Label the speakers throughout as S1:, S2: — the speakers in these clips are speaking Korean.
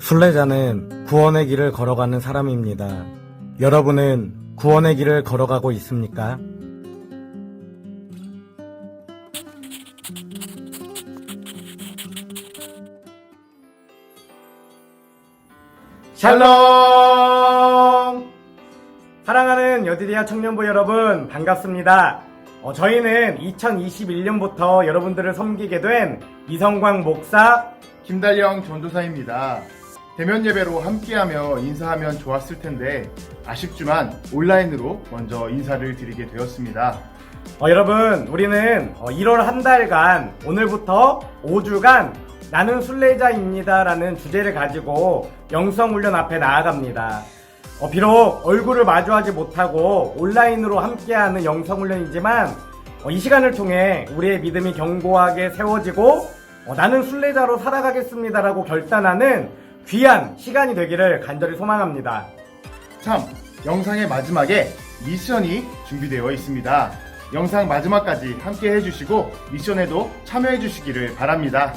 S1: 순례자는 구원의 길을 걸어가는 사람입니다. 여러분은 구원의 길을 걸어가고 있습니까? 샬롬! 사랑하는 여디디아 청년부 여러분, 반갑습니다. 저희는 2021년부터 여러분들을 섬기게 된 이성광 목사,
S2: 김달령 전도사입니다. 대면 예배로 함께하며 인사하면 좋았을 텐데 아쉽지만 온라인으로 먼저 인사를 드리게 되었습니다.
S1: 여러분, 우리는 1월 한 달간 오늘부터 5주간 나는 순례자입니다 라는 주제를 가지고 영성훈련 앞에 나아갑니다. 비록 얼굴을 마주하지 못하고 온라인으로 함께하는 영성훈련이지만 이 시간을 통해 우리의 믿음이 견고하게 세워지고 나는 순례자로 살아가겠습니다 라고 결단하는 귀한 시간이 되기를 간절히 소망합니다.
S2: 참, 영상의 마지막에 미션이 준비되어 있습니다. 영상 마지막까지 함께 해주시고 미션에도 참여해 주시기를 바랍니다.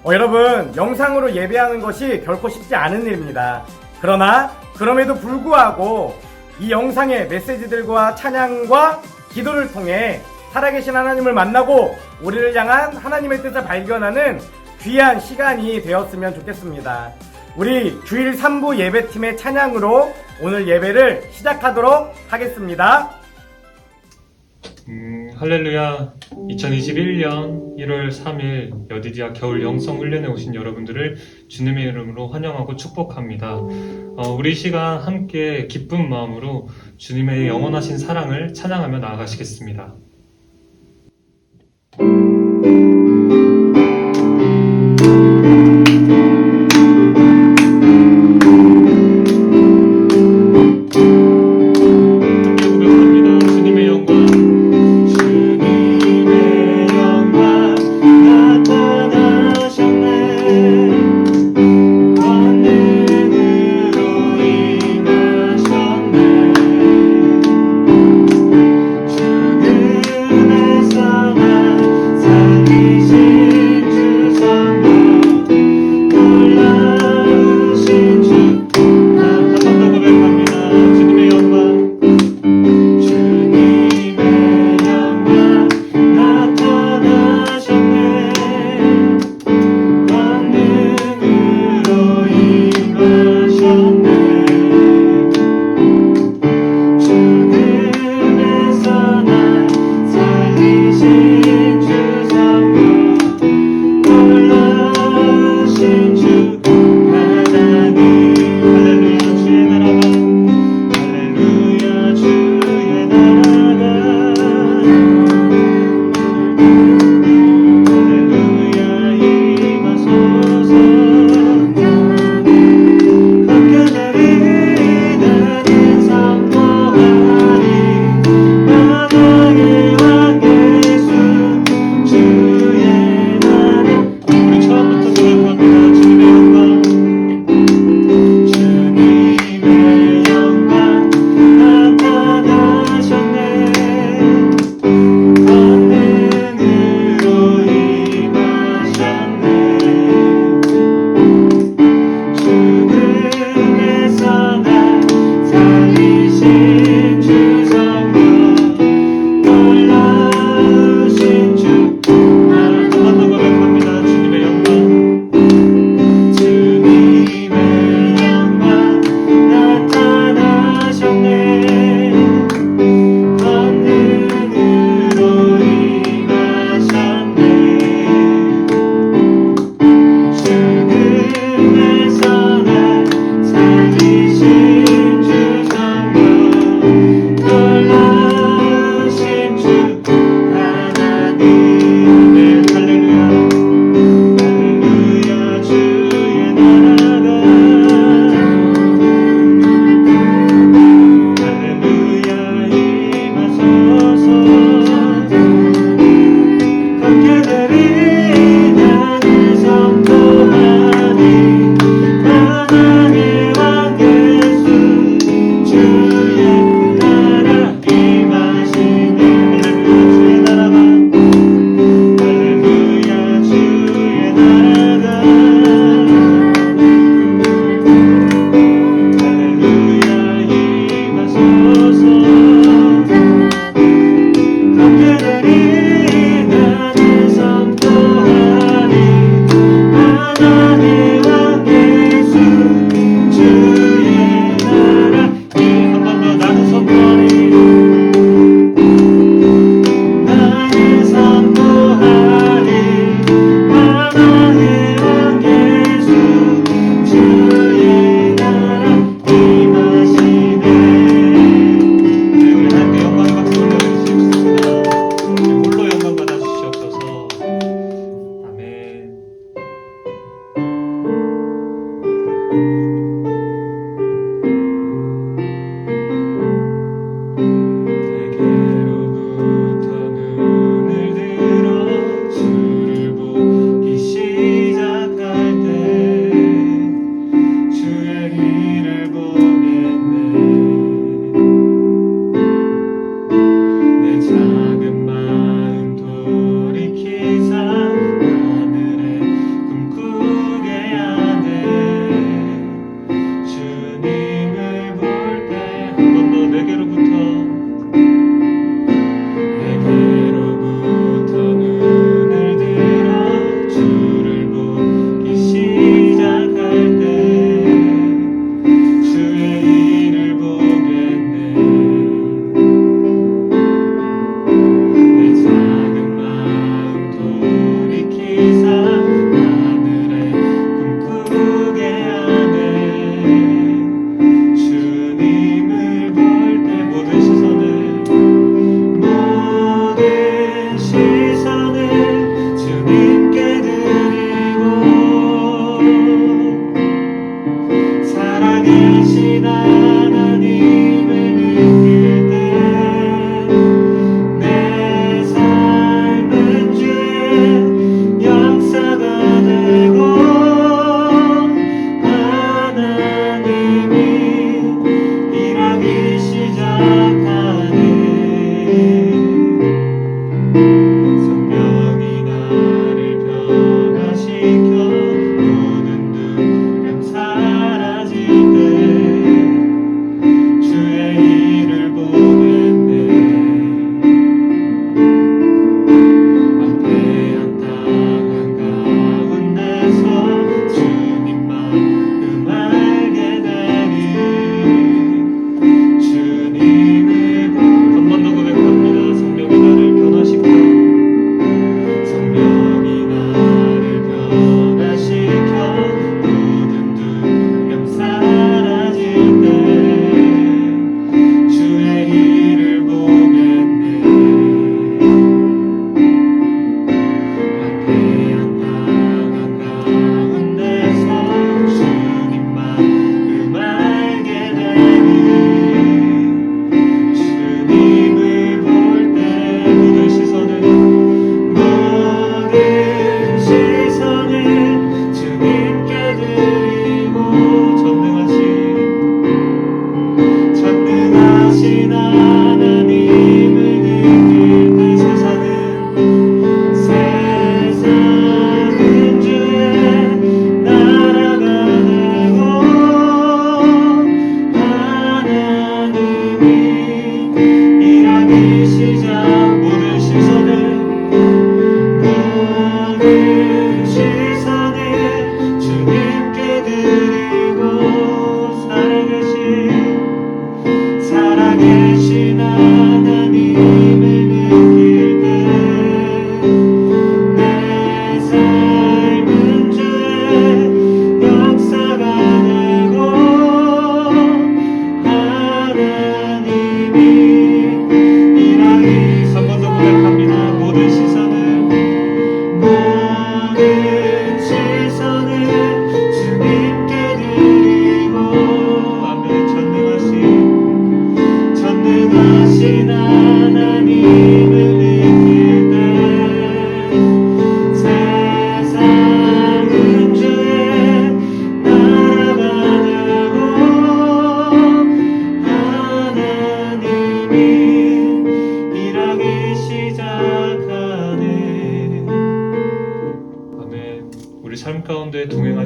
S1: 여러분, 영상으로 예배하는 것이 결코 쉽지 않은 일입니다. 그러나 그럼에도 불구하고 이 영상의 메시지들과 찬양과 기도를 통해 살아계신 하나님을 만나고 우리를 향한 하나님의 뜻을 발견하는 귀한 시간이 되었으면 좋겠습니다. 우리 주일 3부 예배팀의 찬양으로 오늘 예배를 시작하도록 하겠습니다.
S3: 할렐루야. 2021년 1월 3일 여디디아 겨울 영성훈련에 오신 여러분들을 주님의 이름으로 환영하고 축복합니다. 우리 시간 함께 기쁜 마음으로 주님의 영원하신 사랑을 찬양하며 나아가시겠습니다.
S4: 주는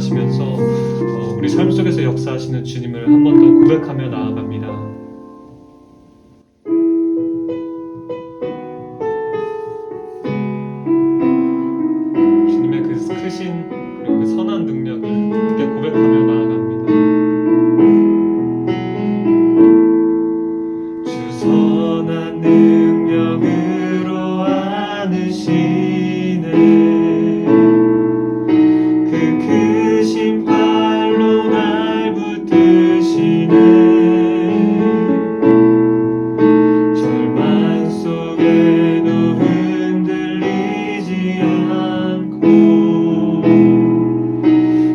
S3: 기도하시면서 우리 삶 속에서 역사하시는 주님을 한 번 더 고백하며 나아갑니다. 주님의 그 크신 그리고 그 선한 능력을 함께 고백하며 나아갑니다. 주 선한 능력으로 안으시네 그 크신 팔로 날 붙드시네 절망 속에도 흔들리지 않고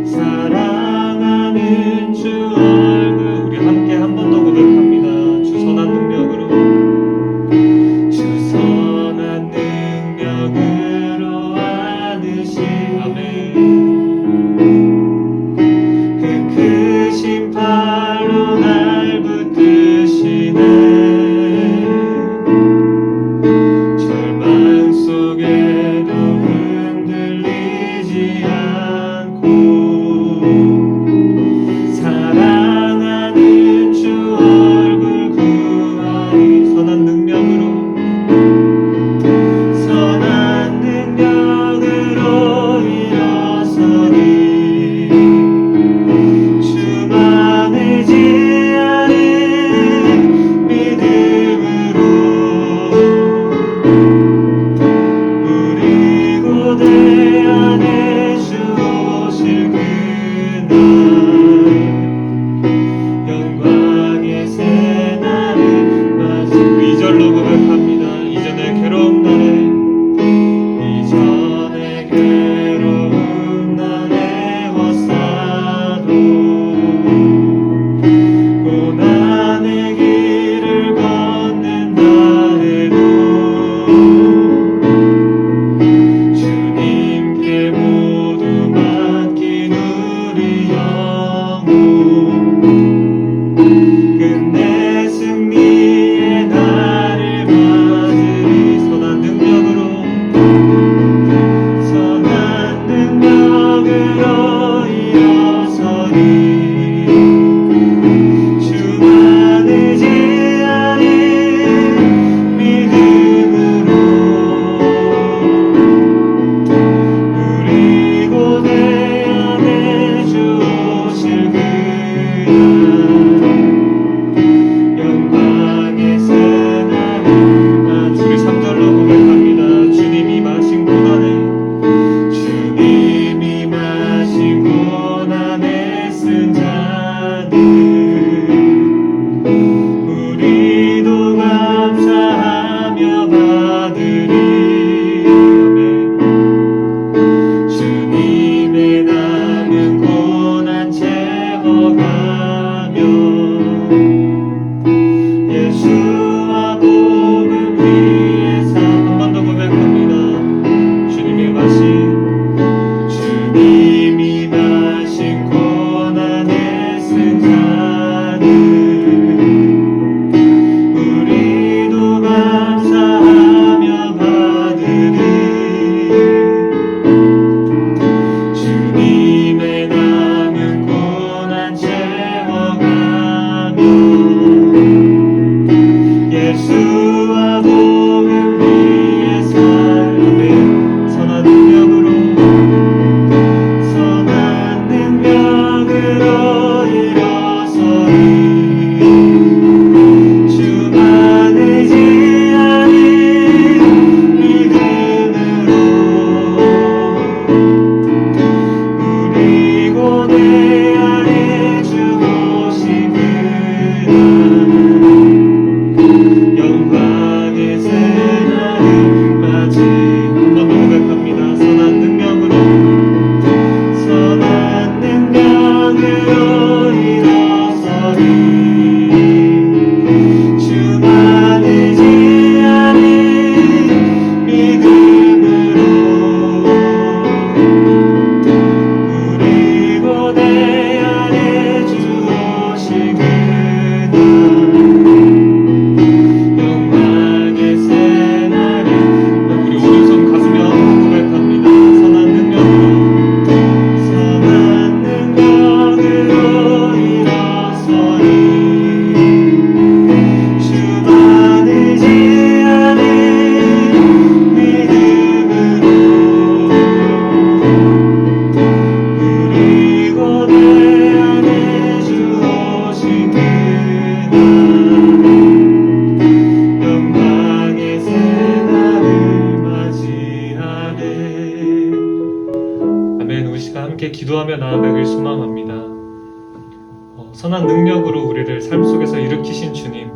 S3: 사랑하는 주 얼굴 우리 함께 한 번 더 고백합니다. 주 선한 능력으로 주 선한 능력으로 안으시 아멘 그 크신 팔로 날 붙드시네 절망 속에도 흔들리지 않고 사랑하는 주 얼굴 구하리 선한 능력으로 일어서리 주만 의지하는 믿음으로 우리 고대 안에 주 오실 그날 영광의 새날을 맞이 2절로 고백합니다. 이전의 괴로운 날에 이전의 괴로운 날에 왔사도 고난의 길을 걷는다 해도 주님께 모두 맡긴 우리 영 나아가길 소망합니다. 선한 능력으로 우리를 삶 속에서 일으키신 주님,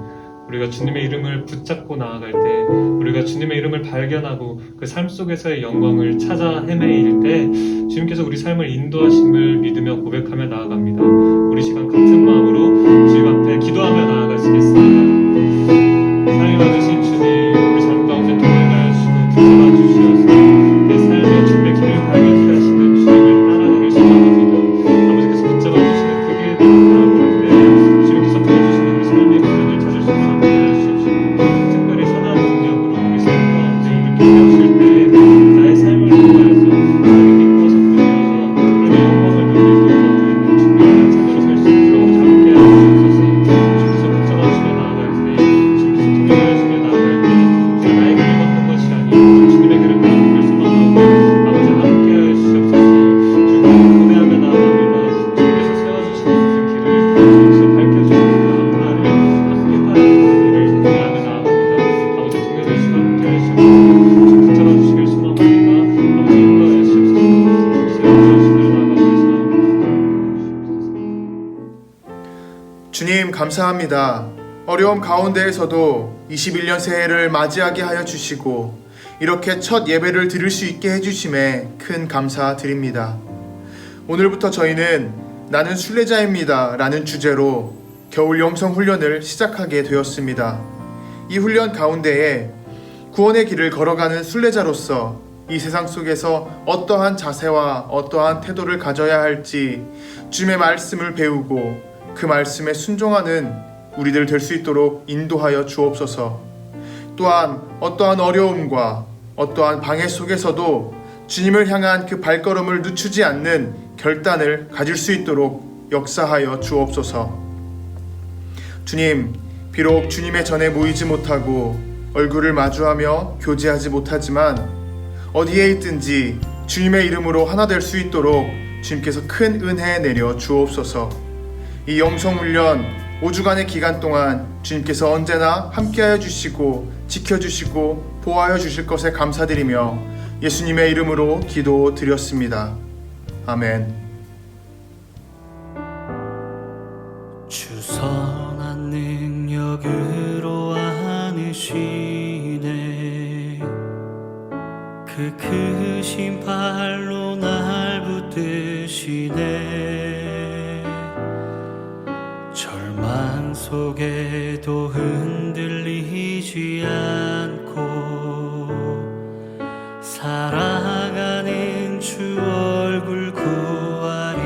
S3: 우리가 주님의 이름을 붙잡고 나아갈 때, 우리가 주님의 이름을 발견하고 그 삶 속에서의 영광을 찾아 헤매일 때 주님께서 우리 삶을 인도하심을 믿으며 고백하며 나아갑니다. 우리 시간 같은 마음으로 주님 앞에 기도하며 나아가시겠습니다. 사랑이 받으신 주님, 우리 삶 가운데 동행하여 주시고 붙잡아 주시어서 내 삶의 주님의 길을 발견케 하시는 주님을 따라가길 소망합니다. 아버지께서 붙잡아 주시는 그 길을 따라갈 때 주님께서 보여주시는 우리 삶의 길을 찾을 수 있도록 함께 하시옵시고, 특별히 선한 능력으로 우리 삶 가운데 이렇게 세우실 때 나의 삶을 통하여서 하나님이 기뻐서 부르셔서 하나님의 영광을 돌리고 드리는 중요한 자녀로 살 수 있도록 함께 하시옵소서. 주님께서 붙잡아 주시며 나아갈 때, 주님께서 동행하여 주며 나아갈 때 제가 나의 길을 걷는 것이 아니고 주님의 길을 걸어보길 소망하고 아버지 함께 하여 주시옵소서. 주님께서 고대하며 나아갑니다. 주님께서 세워주시는 그 길을 주님께서 밝혀주시는 그 앞날을 함께 따르는 길을 고대하며 나아갑니다. 아버지 동행하시고 함께 하시옵소서. 주님 붙잡아 주시길 소망합니다. 아버지 인도하여 주시옵소서. 세워주시며 나아가소서.
S2: 주님 감사합니다. 어려움 가운데에서도 21년 새해를 맞이하게 하여 주시고 이렇게 첫 예배를 드릴 수 있게 해주심에 큰 감사드립니다. 오늘부터 저희는 나는 순례자입니다 라는 주제로 겨울 영성 훈련을 시작하게 되었습니다. 이 훈련 가운데에 구원의 길을 걸어가는 순례자로서 이 세상 속에서 어떠한 자세와 어떠한 태도를 가져야 할지 주님의 말씀을 배우고 그 말씀에 순종하는 우리들 될 수 있도록 인도하여 주옵소서. 또한 어떠한 어려움과 어떠한 방해 속에서도 주님을 향한 그 발걸음을 늦추지 않는 결단을 가질 수 있도록 역사하여 주옵소서. 주님, 비록 주님의 전에 모이지 못하고 얼굴을 마주하며 교제하지 못하지만 어디에 있든지 주님의 이름으로 하나 될 수 있도록 주님께서 큰 은혜 내려 주옵소서. 이 영성훈련 5주간의 기간 동안 주님께서 언제나 함께하여 주시고 지켜주시고 보호하여 주실 것에 감사드리며 예수님의 이름으로 기도드렸습니다. 아멘.
S4: 주 선한 능력으로 안으시네. 그 크신 발로 날 붙드시네. 절망 속에도 흔들리지 않고 살아가는 주 얼굴 구하리.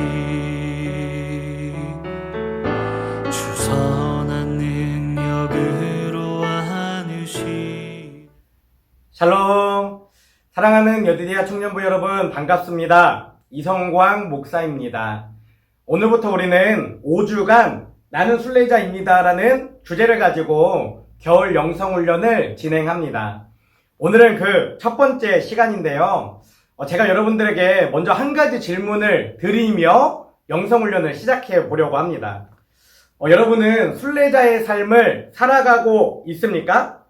S4: 주 선한 능력으로 안으시.
S1: 샬롬! 사랑하는 여디디아 청년부 여러분 반갑습니다. 이성광 목사입니다. 오늘부터 우리는 5주간 나는 순례자입니다 라는 주제를 가지고 겨울 영성훈련을 진행합니다. 오늘은 그 첫 번째 시간인데요. 제가 여러분들에게 먼저 한 가지 질문을 드리며 영성훈련을 시작해 보려고 합니다. 여러분은 순례자의 삶을 살아가고 있습니까?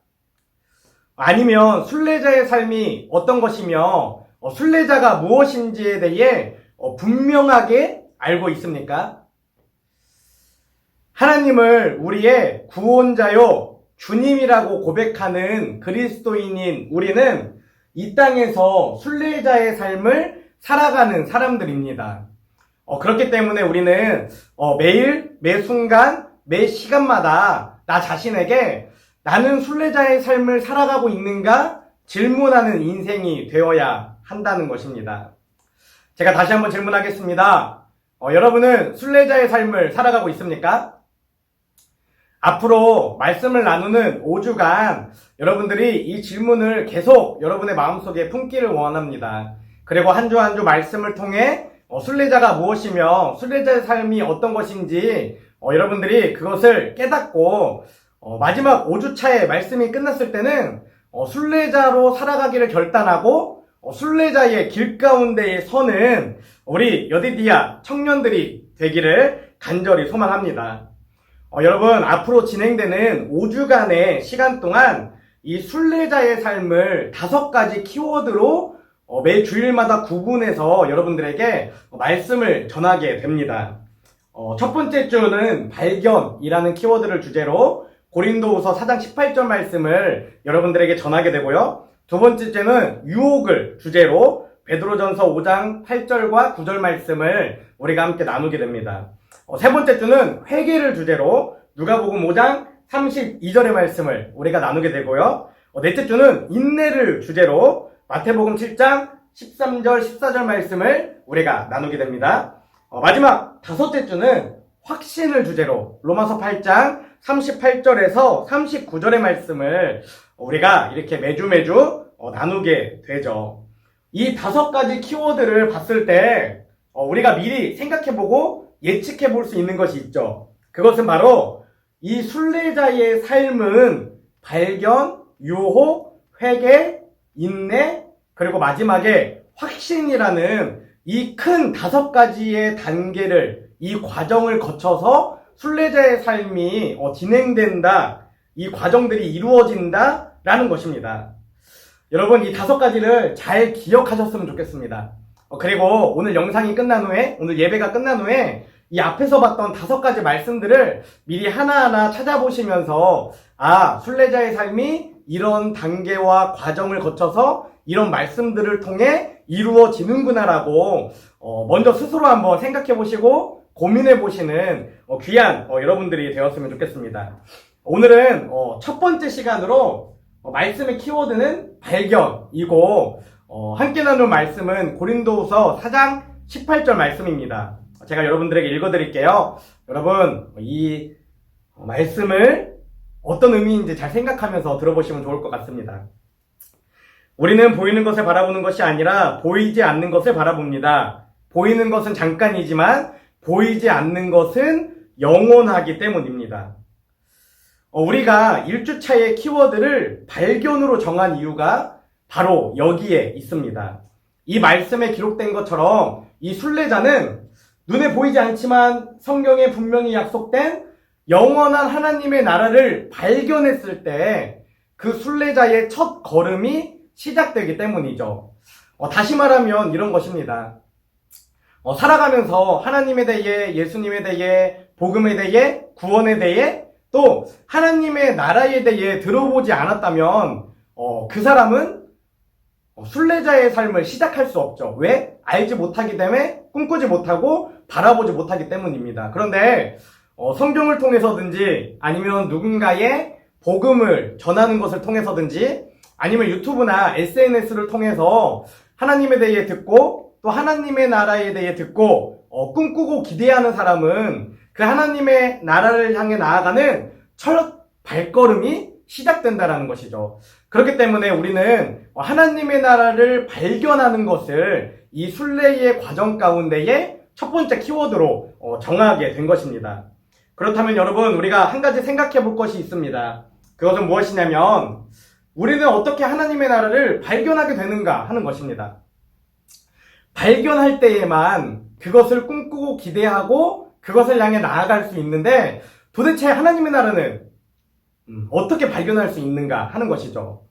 S1: 아니면 순례자의 삶이 어떤 것이며 순례자가 무엇인지에 대해 분명하게 알고 있습니까? 하나님을 우리의 구원자요 주님이라고 고백하는 그리스도인인 우리는 이 땅에서 순례자의 삶을 살아가는 사람들입니다. 그렇기 때문에 우리는 매일, 매 순간, 매 시간마다 나 자신에게 나는 순례자의 삶을 살아가고 있는가 질문하는 인생이 되어야 한다는 것입니다. 제가 다시 한번 질문하겠습니다. 여러분은 순례자의 삶을 살아가고 있습니까? 앞으로 말씀을 나누는 5주간 여러분들이 이 질문을 계속 여러분의 마음속에 품기를 원합니다. 그리고 한 주 한 주 말씀을 통해 순례자가 무엇이며 순례자의 삶이 어떤 것인지 여러분들이 그것을 깨닫고 마지막 5주차의 말씀이 끝났을 때는 순례자로 살아가기를 결단하고 순례자의 길 가운데에 서는 우리 여디디아 청년들이 되기를 간절히 소망합니다. 여러분, 앞으로 진행되는 5주간의 시간 동안 이 순례자의 삶을 5가지 키워드로 매 주일마다 구분해서 여러분들에게 말씀을 전하게 됩니다. 첫 번째 주는 발견이라는 키워드를 주제로 고린도후서 4장 18절 말씀을 여러분들에게 전하게 되고요. 두 번째 주는 유혹을 주제로 베드로전서 5장 8절과 9절 말씀을 우리가 함께 나누게 됩니다. 세 번째 주는 회개를 주제로 누가복음 5장 32절의 말씀을 우리가 나누게 되고요. 넷째 주는 인내를 주제로 마태복음 7장 13절 14절 말씀을 우리가 나누게 됩니다. 마지막 다섯째 주는 확신을 주제로 로마서 8장 38절에서 39절의 말씀을 우리가 이렇게 매주 나누게 되죠. 이 5가지 키워드를 봤을 때 우리가 미리 생각해보고 예측해볼 수 있는 것이 있죠. 그것은 바로 이 순례자의 삶은 발견, 유혹, 회개, 인내, 그리고 마지막에 확신이라는 이 큰 5가지의 단계를, 이 과정을 거쳐서 순례자의 삶이 진행된다, 이 과정들이 이루어진다라는 것입니다. 여러분, 이 5가지를 잘 기억하셨으면 좋겠습니다. 그리고 오늘 영상이 끝난 후에, 오늘 예배가 끝난 후에 이 앞에서 봤던 5가지 말씀들을 미리 하나하나 찾아보시면서 순례자의 삶이 이런 단계와 과정을 거쳐서 이런 말씀들을 통해 이루어지는구나라고 먼저 스스로 한번 생각해보시고 고민해보시는 귀한 여러분들이 되었으면 좋겠습니다. 오늘은 첫 번째 시간으로 말씀의 키워드는 발견이고 함께 나눌 말씀은 고린도후서 4장 18절 말씀입니다. 제가 여러분들에게 읽어드릴게요. 여러분, 이 말씀을 어떤 의미인지 잘 생각하면서 들어보시면 좋을 것 같습니다. 우리는 보이는 것을 바라보는 것이 아니라 보이지 않는 것을 바라봅니다. 보이는 것은 잠깐이지만 보이지 않는 것은 영원하기 때문입니다. 우리가 1주차의 키워드를 발견으로 정한 이유가 바로 여기에 있습니다. 이 말씀에 기록된 것처럼 이 순례자는 눈에 보이지 않지만 성경에 분명히 약속된 영원한 하나님의 나라를 발견했을 때 그 순례자의 첫 걸음이 시작되기 때문이죠. 다시 말하면 이런 것입니다. 살아가면서 하나님에 대해, 예수님에 대해, 복음에 대해, 구원에 대해, 또 하나님의 나라에 대해 들어보지 않았다면 그 사람은 순례자의 삶을 시작할 수 없죠. 왜? 알지 못하기 때문에, 꿈꾸지 못하고 바라보지 못하기 때문입니다. 그런데 성경을 통해서든지 아니면 누군가의 복음을 전하는 것을 통해서든지 아니면 유튜브나 SNS를 통해서 하나님에 대해 듣고 또 하나님의 나라에 대해 듣고 꿈꾸고 기대하는 사람은 그 하나님의 나라를 향해 나아가는 첫 발걸음이 시작된다라는 것이죠. 그렇기 때문에 우리는 하나님의 나라를 발견하는 것을 이 순례의 과정 가운데에 첫 번째 키워드로 정하게 된 것입니다. 그렇다면 여러분, 우리가 한 가지 생각해 볼 것이 있습니다. 그것은 무엇이냐면 우리는 어떻게 하나님의 나라를 발견하게 되는가 하는 것입니다. 발견할 때에만 그것을 꿈꾸고 기대하고 그것을 향해 나아갈 수 있는데 도대체 하나님의 나라는 어떻게 발견할 수 있는가 하는 것이죠.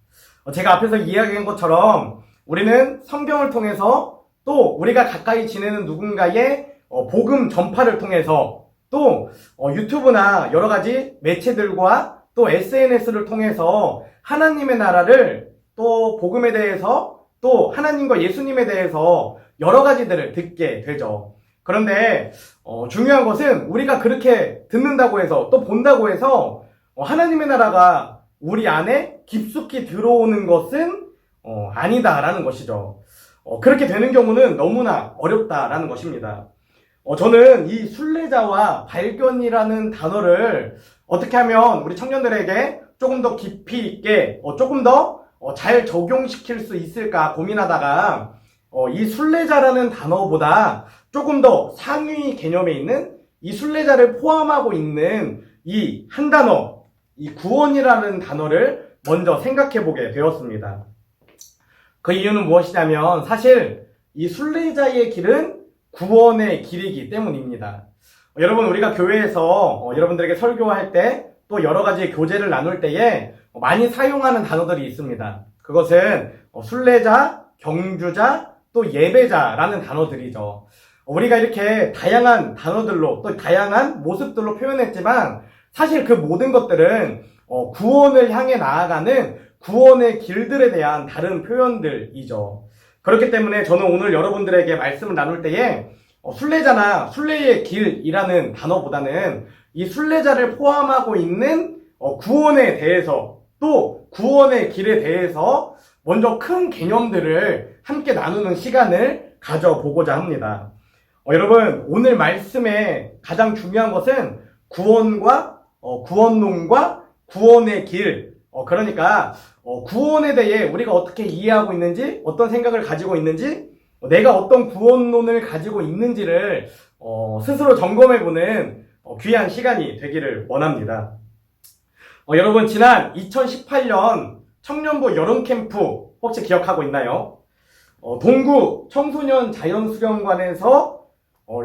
S1: 제가 앞에서 이야기한 것처럼 우리는 성경을 통해서 또 우리가 가까이 지내는 누군가의 복음 전파를 통해서 또 유튜브나 여러 가지 매체들과 또 SNS를 통해서 하나님의 나라를 또 복음에 대해서 또 하나님과 예수님에 대해서 여러 가지들을 듣게 되죠. 그런데 중요한 것은 우리가 그렇게 듣는다고 해서 또 본다고 해서 하나님의 나라가 우리 안에 깊숙이 들어오는 것은 아니다라는 것이죠. 그렇게 되는 경우는 너무나 어렵다라는 것입니다. 저는 이 순례자와 발견이라는 단어를 어떻게 하면 우리 청년들에게 조금 더 깊이 있게 조금 더 잘 적용시킬 수 있을까 고민하다가 이 순례자라는 단어보다 조금 더 상위 개념에 있는 이 순례자를 포함하고 있는 이 한 단어, 이 구원이라는 단어를 먼저 생각해보게 되었습니다. 그 이유는 무엇이냐면 사실 이 순례자의 길은 구원의 길이기 때문입니다. 여러분, 우리가 교회에서 여러분들에게 설교할 때 또 여러 가지 교제를 나눌 때에 많이 사용하는 단어들이 있습니다. 그것은 순례자, 경주자, 또 예배자라는 단어들이죠. 우리가 이렇게 다양한 단어들로 또 다양한 모습들로 표현했지만 사실 그 모든 것들은 구원을 향해 나아가는 구원의 길들에 대한 다른 표현들이죠. 그렇기 때문에 저는 오늘 여러분들에게 말씀을 나눌 때에 순례자나 순례의 길이라는 단어보다는 이 순례자를 포함하고 있는 구원에 대해서 또 구원의 길에 대해서 먼저 큰 개념들을 함께 나누는 시간을 가져보고자 합니다. 여러분, 오늘 말씀에 가장 중요한 것은 구원과 구원론과 구원의 길, 그러니까 구원에 대해 우리가 어떻게 이해하고 있는지, 어떤 생각을 가지고 있는지, 내가 어떤 구원론을 가지고 있는지를 스스로 점검해보는 귀한 시간이 되기를 원합니다. 여러분, 지난 2018년 청년부 여름캠프 혹시 기억하고 있나요? 동구 청소년 자연수련관에서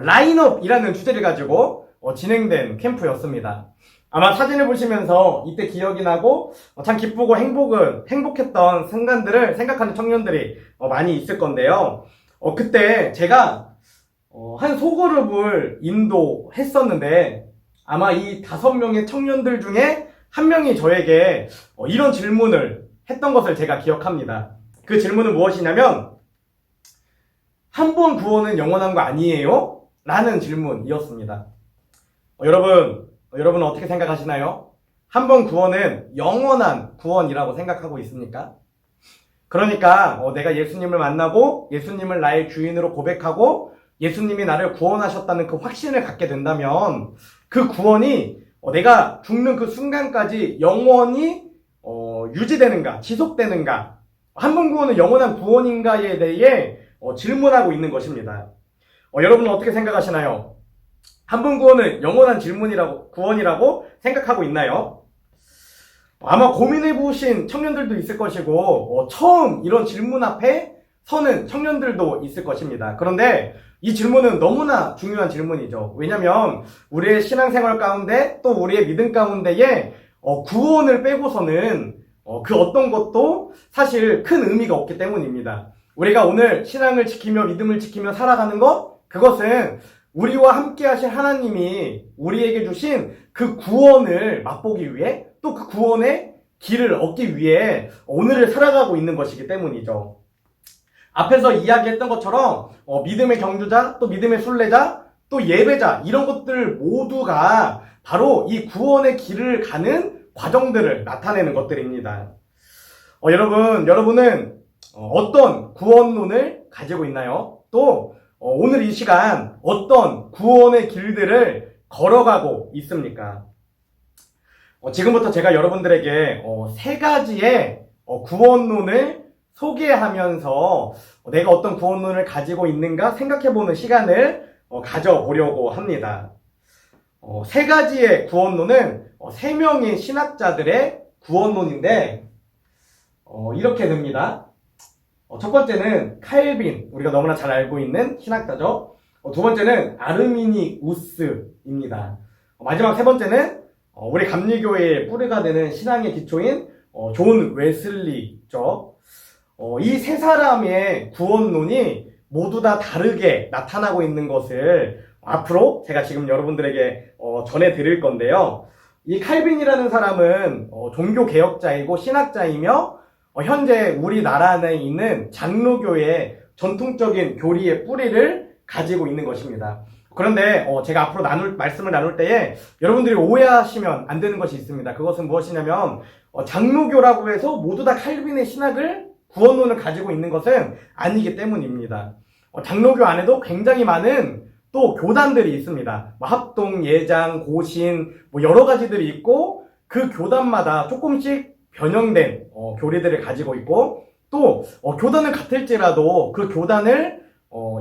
S1: 라인업이라는 주제를 가지고 진행된 캠프였습니다. 아마 사진을 보시면서 이때 기억이 나고 참 기쁘고 행복했던 순간들을 생각하는 청년들이 많이 있을 건데요. 그때 제가 한 소그룹을 인도했었는데 아마 이 5명의 청년들 중에 한 명이 저에게 이런 질문을 했던 것을 제가 기억합니다. 그 질문은 무엇이냐면 한 번 구원은 영원한 거 아니에요? 라는 질문이었습니다. 여러분은 어떻게 생각하시나요? 한 번 구원은 영원한 구원이라고 생각하고 있습니까? 그러니까 내가 예수님을 만나고 예수님을 나의 주인으로 고백하고 예수님이 나를 구원하셨다는 그 확신을 갖게 된다면 그 구원이 내가 죽는 그 순간까지 영원히 유지되는가, 지속되는가, 한 번 구원은 영원한 구원인가에 대해 질문하고 있는 것입니다. 여러분은 어떻게 생각하시나요? 한 번 구원은 영원한 구원이라고 생각하고 있나요? 아마 고민해보신 청년들도 있을 것이고 처음 이런 질문 앞에 서는 청년들도 있을 것입니다. 그런데 이 질문은 너무나 중요한 질문이죠. 왜냐하면 우리의 신앙생활 가운데 또 우리의 믿음 가운데에 구원을 빼고서는 그 어떤 것도 사실 큰 의미가 없기 때문입니다. 우리가 오늘 신앙을 지키며 믿음을 지키며 살아가는 것, 그것은 우리와 함께 하실 하나님이 우리에게 주신 그 구원을 맛보기 위해 또 그 구원의 길을 얻기 위해 오늘을 살아가고 있는 것이기 때문이죠. 앞에서 이야기했던 것처럼 믿음의 경주자, 또 믿음의 순례자, 또 예배자 이런 것들 모두가 바로 이 구원의 길을 가는 과정들을 나타내는 것들입니다. 여러분은 어떤 구원론을 가지고 있나요? 또 오늘 이 시간 어떤 구원의 길들을 걸어가고 있습니까? 지금부터 제가 여러분들에게 3가지의 구원론을 소개하면서 내가 어떤 구원론을 가지고 있는가 생각해보는 시간을 가져보려고 합니다. 3가지의 구원론은 3명의 신학자들의 구원론인데 이렇게 됩니다. 첫 번째는 칼빈, 우리가 너무나 잘 알고 있는 신학자죠. 두 번째는 아르미니우스입니다. 마지막 3번째는 우리 감리교회의 뿌리가 되는 신앙의 기초인 존 웨슬리죠. 이 3사람의 구원론이 모두 다 다르게 나타나고 있는 것을 앞으로 제가 지금 여러분들에게 전해드릴 건데요. 이 칼빈이라는 사람은 종교개혁자이고 신학자이며 현재 우리나라 내에 있는 장로교의 전통적인 교리의 뿌리를 가지고 있는 것입니다. 그런데 제가 앞으로 말씀을 나눌 때에 여러분들이 오해하시면 안 되는 것이 있습니다. 그것은 무엇이냐면 장로교라고 해서 모두 다 칼빈의 신학을 구원론을 가지고 있는 것은 아니기 때문입니다. 장로교 안에도 굉장히 많은 또 교단들이 있습니다. 합동, 예장, 고신 여러 가지들이 있고 그 교단마다 조금씩 변형된 교리들을 가지고 있고 또 교단은 같을지라도 그 교단을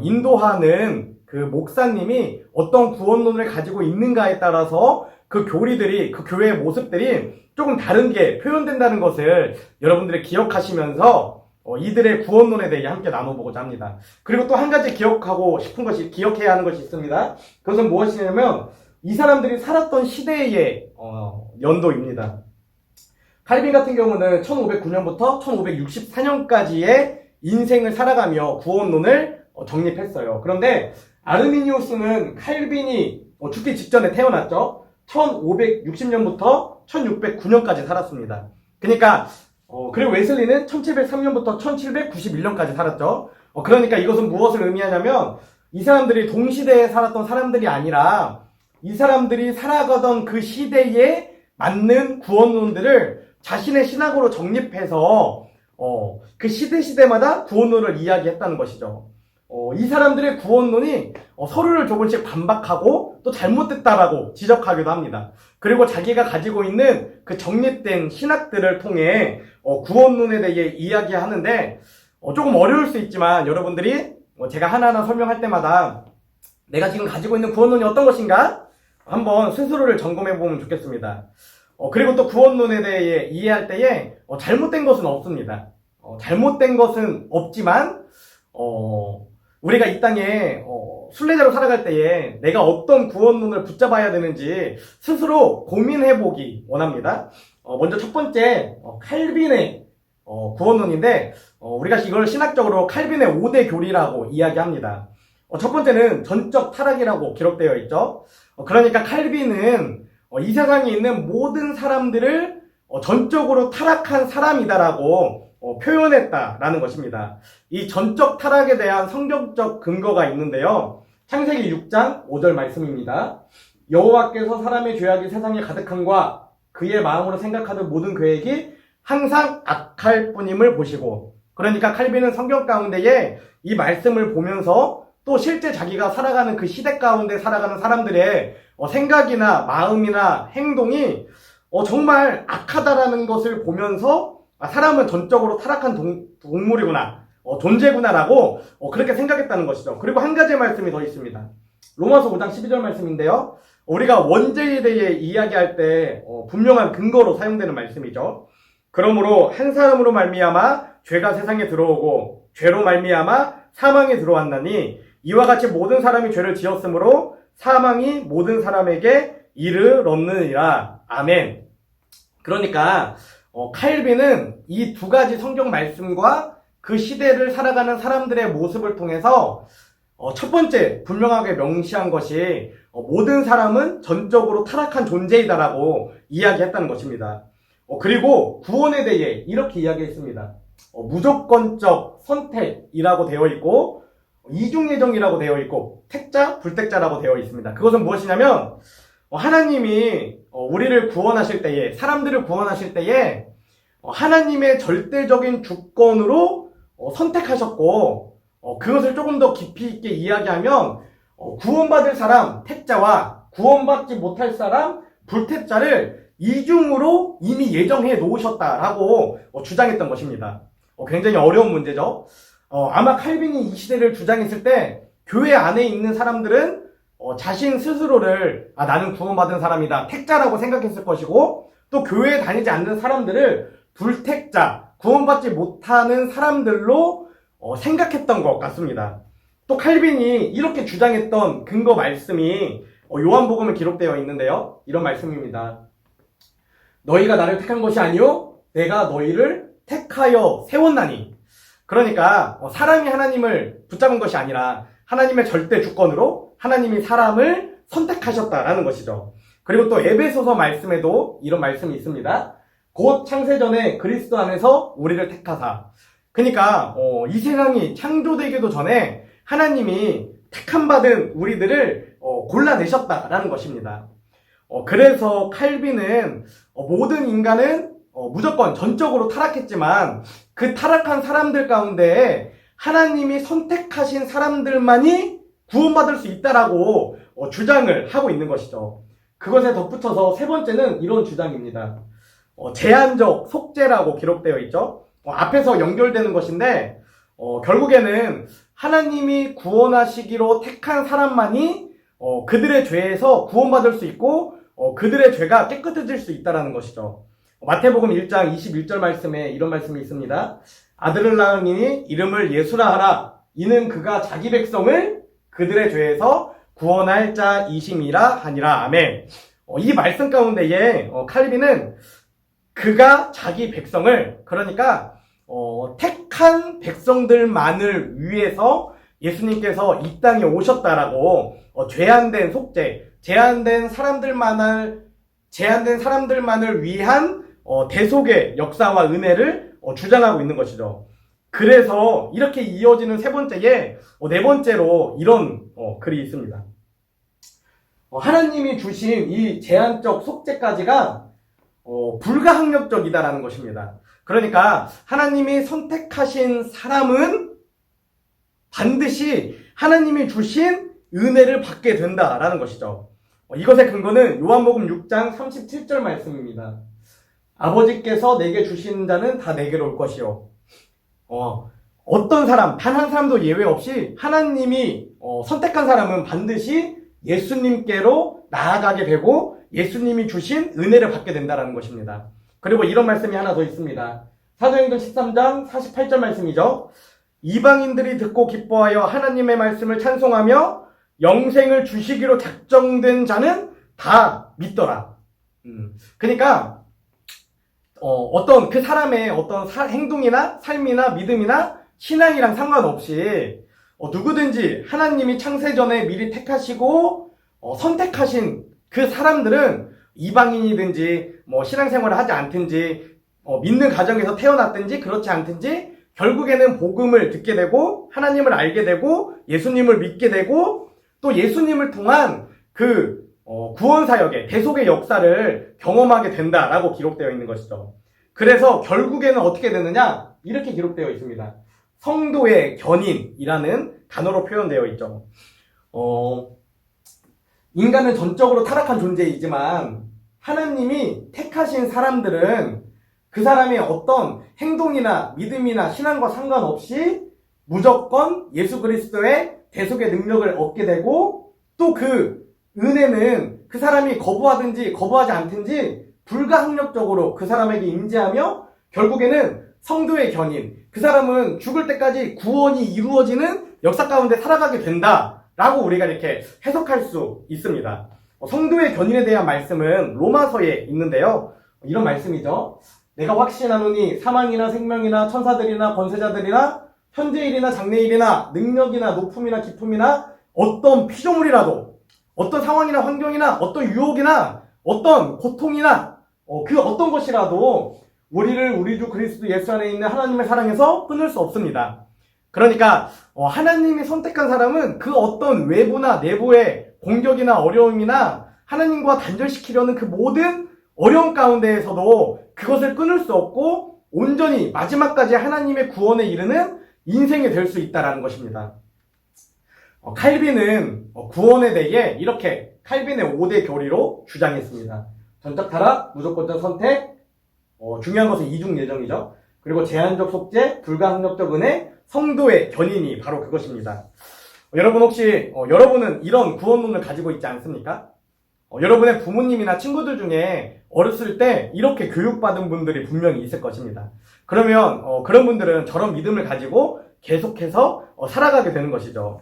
S1: 인도하는 그 목사님이 어떤 구원론을 가지고 있는가에 따라서 그 교리들이, 그 교회의 모습들이 조금 다른 게 표현된다는 것을 여러분들이 기억하시면서 이들의 구원론에 대해 함께 나눠보고자 합니다. 그리고 또 한 가지 기억해야 하는 것이 있습니다. 그것은 무엇이냐면 이 사람들이 살았던 시대의 연도입니다. 칼빈 같은 경우는 1509년부터 1564년까지의 인생을 살아가며 구원론을 정립했어요. 그런데 아르미니우스는 칼빈이 죽기 직전에 태어났죠. 1560년부터 1609년까지 살았습니다. 그러니까 그리고 웨슬리는 1703년부터 1791년까지 살았죠. 그러니까 이것은 무엇을 의미하냐면 이 사람들이 동시대에 살았던 사람들이 아니라 이 사람들이 살아가던 그 시대에 맞는 구원론들을 자신의 신학으로 정립해서 그 시대마다 구원론을 이야기했다는 것이죠. 이 사람들의 구원론이 서로를 조금씩 반박하고 또 잘못됐다라고 지적하기도 합니다. 그리고 자기가 가지고 있는 그 정립된 신학들을 통해 구원론에 대해 이야기하는데 조금 어려울 수 있지만 여러분들이 제가 하나하나 설명할 때마다 내가 지금 가지고 있는 구원론이 어떤 것인가 한번 스스로를 점검해 보면 좋겠습니다. 그리고 또 구원론에 대해 이해할 때에 잘못된 것은 없습니다. 잘못된 것은 없지만 우리가 이 땅에 순례자로 살아갈 때에 내가 어떤 구원론을 붙잡아야 되는지 스스로 고민해보기 원합니다. 먼저 첫 번째 칼빈의 구원론인데 우리가 이걸 신학적으로 칼빈의 5대 교리라고 이야기합니다. 첫 번째는 전적 타락이라고 기록되어 있죠. 그러니까 칼빈은 이 세상에 있는 모든 사람들을 전적으로 타락한 사람이다라고 표현했다라는 것입니다. 이 전적 타락에 대한 성경적 근거가 있는데요. 창세기 6장 5절 말씀입니다. 여호와께서 사람의 죄악이 세상에 가득함과 그의 마음으로 생각하는 모든 계획이 항상 악할 뿐임을 보시고, 그러니까 칼빈은 성경 가운데에 이 말씀을 보면서 또 실제 자기가 살아가는 그 시대 가운데 살아가는 사람들의 생각이나 마음이나 행동이 정말 악하다라는 것을 보면서 사람은 전적으로 타락한 동물이구나, 존재구나라고 그렇게 생각했다는 것이죠. 그리고 한 가지 말씀이 더 있습니다. 로마서 5장 12절 말씀인데요. 우리가 원죄에 대해 이야기할 때 분명한 근거로 사용되는 말씀이죠. 그러므로 한 사람으로 말미암아 죄가 세상에 들어오고 죄로 말미암아 사망에 들어왔나니 이와 같이 모든 사람이 죄를 지었으므로 사망이 모든 사람에게 이르렀느니라. 아멘. 그러니까 칼빈은 이 두 가지 성경 말씀과 그 시대를 살아가는 사람들의 모습을 통해서 첫 번째 분명하게 명시한 것이 모든 사람은 전적으로 타락한 존재이다라고 이야기했다는 것입니다. 그리고 구원에 대해 이렇게 이야기했습니다. 무조건적 선택이라고 되어 있고 이중예정이라고 되어 있고 택자, 불택자라고 되어 있습니다. 그것은 무엇이냐면 하나님이 우리를 구원하실 때에, 사람들을 구원하실 때에 하나님의 절대적인 주권으로 선택하셨고, 그것을 조금 더 깊이 있게 이야기하면 구원받을 사람 택자와 구원받지 못할 사람 불택자를 이중으로 이미 예정해 놓으셨다라고 주장했던 것입니다. 굉장히 어려운 문제죠. 아마 칼빈이 이 시대를 주장했을 때 교회 안에 있는 사람들은 자신 스스로를 나는 구원받은 사람이다, 택자라고 생각했을 것이고, 또 교회에 다니지 않는 사람들을 불택자, 구원받지 못하는 사람들로 생각했던 것 같습니다. 또 칼빈이 이렇게 주장했던 근거 말씀이 요한복음에 기록되어 있는데요. 이런 말씀입니다. 너희가 나를 택한 것이 아니요 내가 너희를 택하여 세웠나니. 그러니까 사람이 하나님을 붙잡은 것이 아니라 하나님의 절대 주권으로 하나님이 사람을 선택하셨다라는 것이죠. 그리고 또 에베소서 말씀에도 이런 말씀이 있습니다. 곧 창세전에 그리스도 안에서 우리를 택하사. 그러니까 이 세상이 창조되기도 전에 하나님이 택함받은 우리들을 골라내셨다라는 것입니다. 그래서 칼빈은 모든 인간은 무조건 전적으로 타락했지만 그 타락한 사람들 가운데 하나님이 선택하신 사람들만이 구원받을 수 있다라고 주장을 하고 있는 것이죠. 그것에 덧붙여서 세 번째는 이런 주장입니다. 제한적 속죄라고 기록되어 있죠. 앞에서 연결되는 것인데 결국에는 하나님이 구원하시기로 택한 사람만이 그들의 죄에서 구원받을 수 있고 그들의 죄가 깨끗해질 수 있다는 것이죠. 마태복음 1장 21절 말씀에 이런 말씀이 있습니다. 아들을 낳으니 이름을 예수라 하라. 이는 그가 자기 백성을 그들의 죄에서 구원할 자이심이라 하니라. 아멘. 이 말씀 가운데에 칼빈은 그가 자기 백성을, 그러니까 택한 백성들만을 위해서 예수님께서 이 땅에 오셨다라고 제한된 속죄, 제한된 사람들만을 위한 대속의 역사와 은혜를 주장하고 있는 것이죠. 그래서 이렇게 이어지는 세 번째에 네 번째로 이런 글이 있습니다. 하나님이 주신 이 제한적 속죄까지가 불가항력적이다라는 것입니다. 그러니까 하나님이 선택하신 사람은 반드시 하나님이 주신 은혜를 받게 된다라는 것이죠. 이것의 근거는 요한복음 6장 37절 말씀입니다. 아버지께서 내게 주신 자는 다 내게로 올 것이요. 어떤 사람, 단 한 사람도 예외 없이 하나님이 선택한 사람은 반드시 예수님께로 나아가게 되고 예수님이 주신 은혜를 받게 된다는 것입니다. 그리고 이런 말씀이 하나 더 있습니다. 사도행전 13장 48절 말씀이죠. 이방인들이 듣고 기뻐하여 하나님의 말씀을 찬송하며 영생을 주시기로 작정된 자는 다 믿더라. 그러니까 어떤 그 사람의 어떤 행동이나 삶이나 믿음이나 신앙이랑 상관없이 누구든지 하나님이 창세전에 미리 택하시고 선택하신 그 사람들은 이방인이든지 신앙생활을 하지 않든지 믿는 가정에서 태어났든지 그렇지 않든지 결국에는 복음을 듣게 되고 하나님을 알게 되고 예수님을 믿게 되고 또 예수님을 통한 그 구원 사역의 대속의 역사를 경험하게 된다라고 기록되어 있는 것이죠. 그래서 결국에는 어떻게 되느냐? 이렇게 기록되어 있습니다. 성도의 견인이라는 단어로 표현되어 있죠. 인간은 전적으로 타락한 존재이지만 하나님이 택하신 사람들은 그 사람의 어떤 행동이나 믿음이나 신앙과 상관없이 무조건 예수 그리스도의 대속의 능력을 얻게 되고 또 그 은혜는 그 사람이 거부하든지 거부하지 않든지 불가항력적으로 그 사람에게 임재하며 결국에는 성도의 견인, 그 사람은 죽을 때까지 구원이 이루어지는 역사 가운데 살아가게 된다라고 우리가 이렇게 해석할 수 있습니다. 성도의 견인에 대한 말씀은 로마서에 있는데요. 이런 말씀이죠. 내가 확신하노니 사망이나 생명이나 천사들이나 권세자들이나 현재일이나 장래일이나 능력이나 높음이나 깊음이나 어떤 피조물이라도 어떤 상황이나 환경이나 어떤 유혹이나 어떤 고통이나 그 어떤 것이라도 우리를 우리 주 그리스도 예수 안에 있는 하나님의 사랑에서 끊을 수 없습니다. 그러니까 하나님이 선택한 사람은 그 어떤 외부나 내부의 공격이나 어려움이나 하나님과 단절시키려는 그 모든 어려움 가운데에서도 그것을 끊을 수 없고 온전히 마지막까지 하나님의 구원에 이르는 인생이 될 수 있다는 것입니다. 칼빈은 구원에 대해 이렇게 칼빈의 5대 교리로 주장했습니다. 전적 타락, 무조건적 선택, 중요한 것은 이중 예정이죠. 그리고 제한적 속죄, 불가항력적 은혜, 성도의 견인이 바로 그것입니다. 여러분 혹시 여러분은 이런 구원론을 가지고 있지 않습니까? 여러분의 부모님이나 친구들 중에 어렸을 때 이렇게 교육받은 분들이 분명히 있을 것입니다. 그러면 그런 분들은 저런 믿음을 가지고 계속해서 살아가게 되는 것이죠.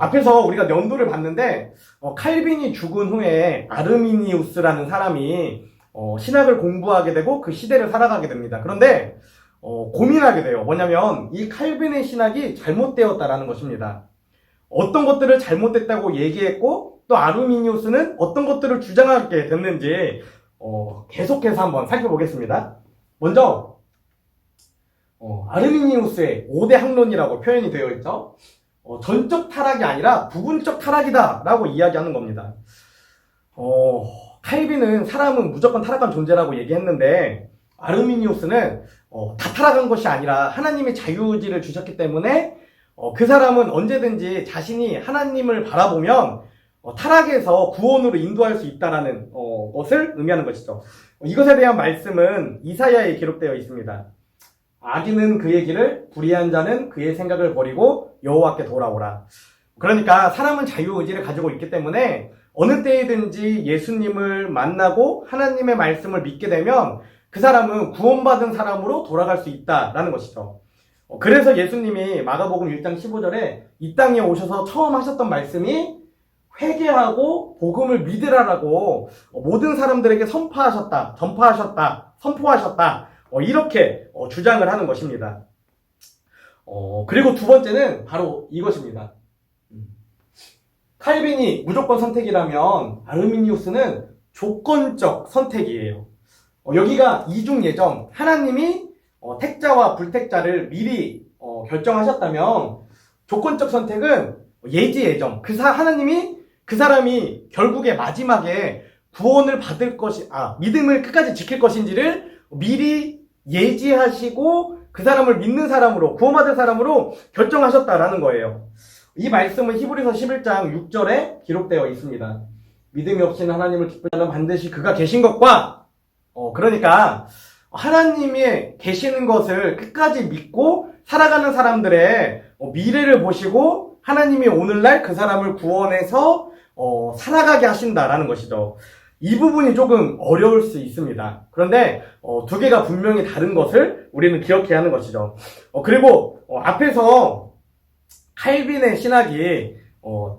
S1: 앞에서 우리가 연도를 봤는데 칼빈이 죽은 후에 아르미니우스라는 사람이 신학을 공부하게 되고 그 시대를 살아가게 됩니다. 그런데 고민하게 돼요. 뭐냐면 이 칼빈의 신학이 잘못되었다라는 것입니다. 어떤 것들을 잘못됐다고 얘기했고 또 아르미니우스는 어떤 것들을 주장하게 됐는지 계속해서 한번 살펴보겠습니다. 먼저 아르미니우스의 5대 학론이라고 표현이 되어 있죠. 전적 타락이 아니라 부분적 타락이다 라고 이야기하는 겁니다. 칼빈은 사람은 무조건 타락한 존재라고 얘기했는데 아르미니우스는 다 타락한 것이 아니라 하나님의 자유의지를 주셨기 때문에 그 사람은 언제든지 자신이 하나님을 바라보면 타락에서 구원으로 인도할 수 있다는 것을 의미하는 것이죠. 이것에 대한 말씀은 이사야에 기록되어 있습니다. 악인은 그의 길을, 불의한 자는 그의 생각을 버리고 여호와께 돌아오라. 그러니까 사람은 자유의지를 가지고 있기 때문에 어느 때이든지 예수님을 만나고 하나님의 말씀을 믿게 되면 그 사람은 구원받은 사람으로 돌아갈 수 있다라는 것이죠. 그래서 예수님이 마가복음 1장 15절에 이 땅에 오셔서 처음 하셨던 말씀이 회개하고 복음을 믿으라라고 모든 사람들에게 전파하셨다. 이렇게 주장을 하는 것입니다. 그리고 두 번째는 바로 이것입니다. 칼빈이 무조건 선택이라면 아르미니우스는 조건적 선택이에요. 여기가 이중예정, 하나님이 택자와 불택자를 미리 결정하셨다면 조건적 선택은 예지예정, 하나님이 그 사람이 결국에 마지막에 구원을 받을 믿음을 끝까지 지킬 것인지를 미리 예지하시고 그 사람을 믿는 사람으로, 구원받을 사람으로 결정하셨다라는 거예요. 이 말씀은 히브리서 11장 6절에 기록되어 있습니다. 믿음이 없이는 하나님을 기쁘지 않으면 반드시 그가 계신 것과 그러니까 하나님이 계시는 것을 끝까지 믿고 살아가는 사람들의 미래를 보시고 하나님이 오늘날 그 사람을 구원해서 살아가게 하신다라는 것이죠. 이 부분이 조금 어려울 수 있습니다. 그런데 두 개가 분명히 다른 것을 우리는 기억해야 하는 것이죠. 그리고 앞에서 칼빈의 신학이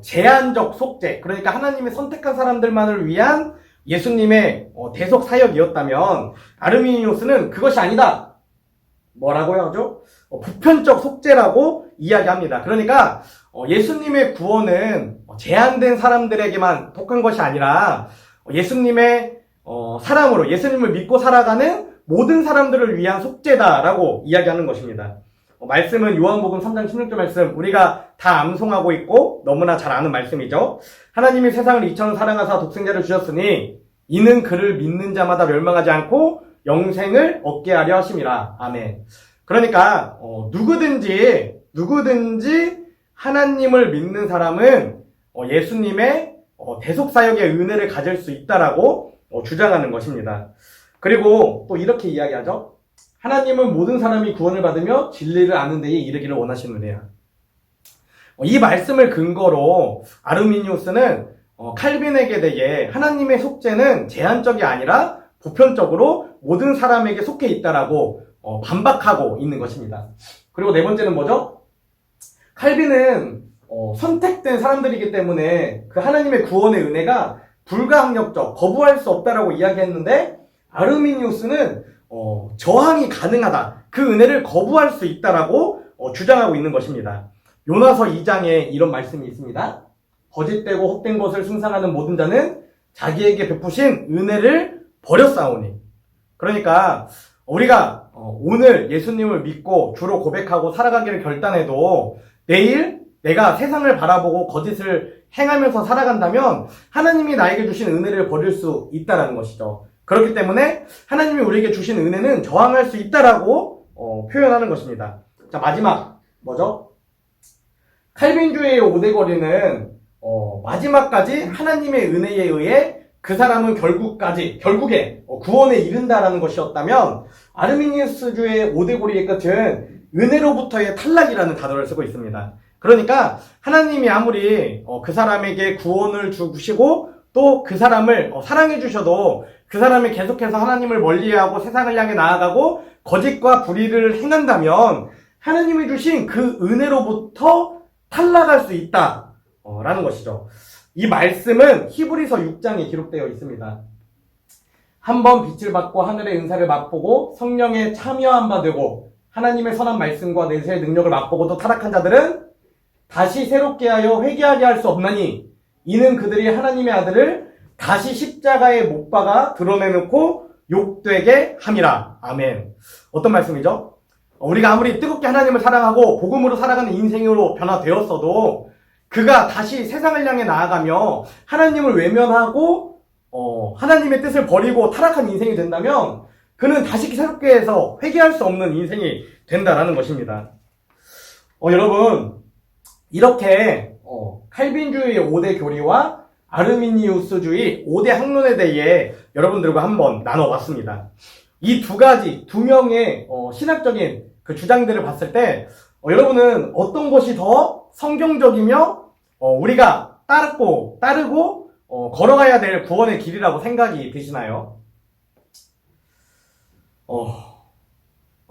S1: 제한적 속죄, 그러니까 하나님이 선택한 사람들만을 위한 예수님의 대속 사역이었다면 아르미니우스는 그것이 아니다. 뭐라고 하죠? 보편적 속죄라고 이야기합니다. 그러니까 예수님의 구원은 제한된 사람들에게만 속한 것이 아니라 예수님의 사랑으로 예수님을 믿고 살아가는 모든 사람들을 위한 속죄다라고 이야기하는 것입니다. 말씀은 요한복음 3장 16절 말씀, 우리가 다 암송하고 있고 너무나 잘 아는 말씀이죠. 하나님이 세상을 이처럼 사랑하사 독생자를 주셨으니 이는 그를 믿는 자마다 멸망하지 않고 영생을 얻게 하려 하심이라. 아멘. 그러니까 누구든지 하나님을 믿는 사람은 예수님의 대속사역의 은혜를 가질 수 있다라고 주장하는 것입니다. 그리고 또 이렇게 이야기하죠. 하나님은 모든 사람이 구원을 받으며 진리를 아는 데에 이르기를 원하시느니라. 이 말씀을 근거로 아르미니우스는 칼빈에게 대해 하나님의 속죄는 제한적이 아니라 보편적으로 모든 사람에게 속해 있다라고 반박하고 있는 것입니다. 그리고 네 번째는 뭐죠? 칼빈은 선택된 사람들이기 때문에 그 하나님의 구원의 은혜가 불가항력적, 거부할 수 없다라고 이야기했는데 아르미니우스는 저항이 가능하다. 그 은혜를 거부할 수 있다라고 주장하고 있는 것입니다. 요나서 2장에 이런 말씀이 있습니다. 거짓되고 헛된 것을 숭상하는 모든 자는 자기에게 베푸신 은혜를 버렸사오니. 그러니까 우리가 오늘 예수님을 믿고 주로 고백하고 살아가기를 결단해도 내일 내가 세상을 바라보고 거짓을 행하면서 살아간다면 하나님이 나에게 주신 은혜를 버릴 수 있다는 것이죠. 그렇기 때문에 하나님이 우리에게 주신 은혜는 저항할 수 있다라고 표현하는 것입니다. 자, 마지막 뭐죠? 칼빈주의의 오대거리는 마지막까지 하나님의 은혜에 의해 그 사람은 결국에 구원에 이른다라는 것이었다면 아르미니우스주의 오대고리의 끝은 은혜로부터의 탈락이라는 단어를 쓰고 있습니다. 그러니까 하나님이 아무리 그 사람에게 구원을 주시고 또 그 사람을 사랑해 주셔도 그 사람이 계속해서 하나님을 멀리하고 세상을 향해 나아가고 거짓과 불의를 행한다면 하나님이 주신 그 은혜로부터 탈락할 수 있다 라는 것이죠. 이 말씀은 히브리서 6장에 기록되어 있습니다. 한번 빛을 받고 하늘의 은사를 맛보고 성령에 참여한 바 되고 하나님의 선한 말씀과 내세의 능력을 맛보고도 타락한 자들은 다시 새롭게 하여 회개하게 할 수 없나니 이는 그들이 하나님의 아들을 다시 십자가에 못 박아 드러내놓고 욕되게 함이라. 아멘. 어떤 말씀이죠? 우리가 아무리 뜨겁게 하나님을 사랑하고 복음으로 살아가는 인생으로 변화되었어도 그가 다시 세상을 향해 나아가며 하나님을 외면하고 하나님의 뜻을 버리고 타락한 인생이 된다면 그는 다시 새롭게 해서 회개할 수 없는 인생이 된다라는 것입니다. 여러분, 이렇게 칼빈주의의 5대 교리와 아르미니우스주의 5대 학론에 대해 여러분들과 한번 나눠봤습니다. 이 두 명의 신학적인 그 주장들을 봤을 때 여러분은 어떤 것이 더 성경적이며 우리가 따르고 걸어가야 될 구원의 길이라고 생각이 드시나요?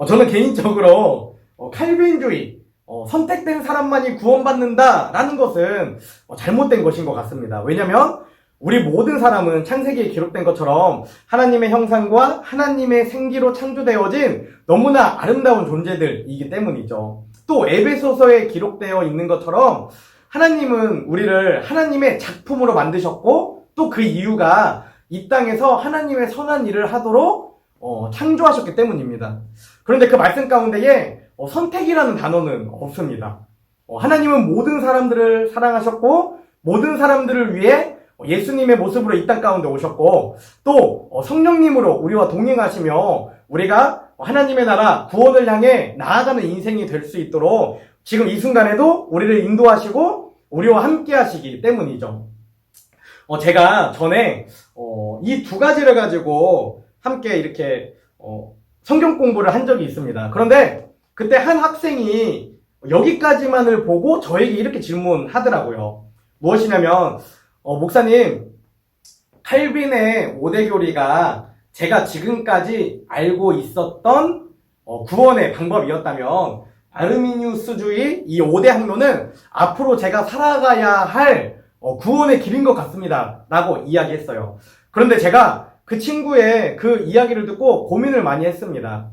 S1: 저는 개인적으로 칼빈주의 선택된 사람만이 구원받는다라는 것은 잘못된 것인 것 같습니다. 왜냐하면 우리 모든 사람은 창세기에 기록된 것처럼 하나님의 형상과 하나님의 생기로 창조되어진 너무나 아름다운 존재들이기 때문이죠. 또 에베소서에 기록되어 있는 것처럼 하나님은 우리를 하나님의 작품으로 만드셨고 또 그 이유가 이 땅에서 하나님의 선한 일을 하도록 창조하셨기 때문입니다. 그런데 그 말씀 가운데에 선택이라는 단어는 없습니다. 하나님은 모든 사람들을 사랑하셨고 모든 사람들을 위해 예수님의 모습으로 이 땅 가운데 오셨고 또 성령님으로 우리와 동행하시며 우리가 하나님의 나라 구원을 향해 나아가는 인생이 될 수 있도록 지금 이 순간에도 우리를 인도하시고 우리와 함께 하시기 때문이죠. 제가 전에 이 두 가지를 가지고 함께 이렇게 성경 공부를 한 적이 있습니다. 그런데 그때 한 학생이 여기까지만을 보고 저에게 이렇게 질문하더라고요. 무엇이냐면 목사님, 칼빈의 5대 교리가 제가 지금까지 알고 있었던 구원의 방법이었다면 아르미니우스주의 이 5대 항로는 앞으로 제가 살아가야 할 구원의 길인 것 같습니다 라고 이야기했어요. 그런데 제가 그 친구의 그 이야기를 듣고 고민을 많이 했습니다.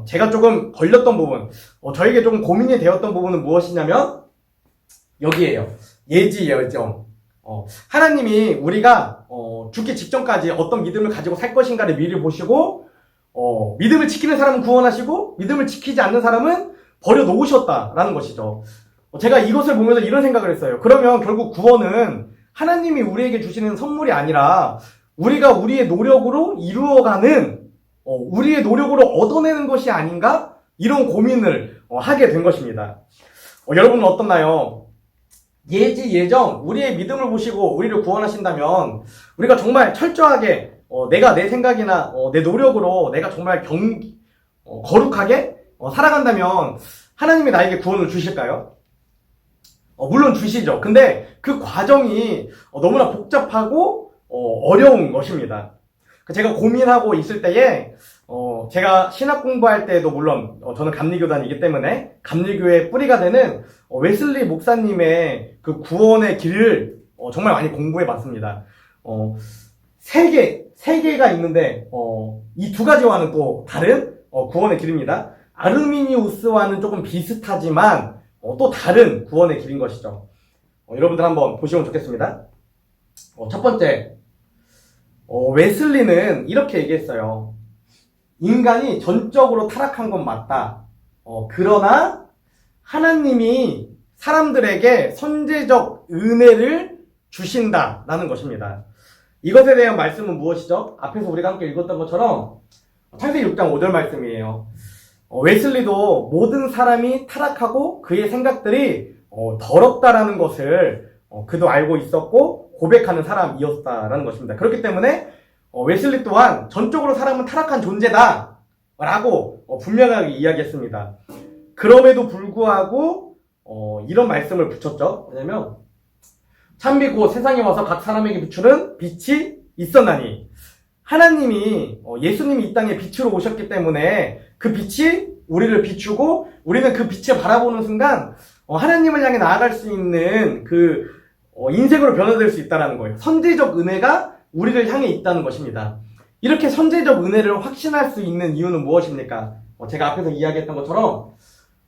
S1: 제가 조금 걸렸던 부분, 저에게 조금 고민이 되었던 부분은 무엇이냐면 여기에요. 예지 예정. 하나님이 우리가 죽기 직전까지 어떤 믿음을 가지고 살 것인가를 미리 보시고 믿음을 지키는 사람은 구원하시고 믿음을 지키지 않는 사람은 버려놓으셨다라는 것이죠. 제가 이것을 보면서 이런 생각을 했어요. 그러면 결국 구원은 하나님이 우리에게 주시는 선물이 아니라 우리가 우리의 노력으로 이루어가는 우리의 노력으로 얻어내는 것이 아닌가? 이런 고민을 하게 된 것입니다. 여러분은 어떻나요? 예지 예정 우리의 믿음을 보시고 우리를 구원하신다면 우리가 정말 철저하게 내가 내 생각이나 내 노력으로 내가 정말 거룩하게 살아간다면 하나님이 나에게 구원을 주실까요? 물론 주시죠. 근데 그 과정이 너무나 복잡하고 어려운 것입니다. 제가 고민하고 있을 때에 제가 신학 공부할 때도 물론 저는 감리교단이기 때문에 감리교의 뿌리가 되는 웨슬리 목사님의 그 구원의 길을 정말 많이 공부해 봤습니다. 세 개가 있는데 이 두 가지와는 또 다른 구원의 길입니다. 아르미니우스와는 조금 비슷하지만 또 다른 구원의 길인 것이죠. 여러분들 한번 보시면 좋겠습니다. 첫 번째, 웨슬리는 이렇게 얘기했어요. 인간이 전적으로 타락한 건 맞다. 그러나 하나님이 사람들에게 선제적 은혜를 주신다라는 것입니다. 이것에 대한 말씀은 무엇이죠? 앞에서 우리가 함께 읽었던 것처럼 창세기 6장 5절 말씀이에요. 웨슬리도 모든 사람이 타락하고 그의 생각들이 더럽다라는 것을 그도 알고 있었고 고백하는 사람이었다라는 것입니다. 그렇기 때문에 웨슬리 또한 전적으로 사람은 타락한 존재다 라고 분명하게 이야기했습니다. 그럼에도 불구하고 이런 말씀을 붙였죠. 왜냐면 참비 곧 세상에 와서 각 사람에게 비추는 빛이 있었나니 하나님이 예수님이 이 땅에 빛으로 오셨기 때문에 그 빛이 우리를 비추고 우리는 그 빛을 바라보는 순간 하나님을 향해 나아갈 수 있는 그 인생으로 변화될 수 있다는 거예요. 선제적 은혜가 우리를 향해 있다는 것입니다. 이렇게 선제적 은혜를 확신할 수 있는 이유는 무엇입니까? 제가 앞에서 이야기했던 것처럼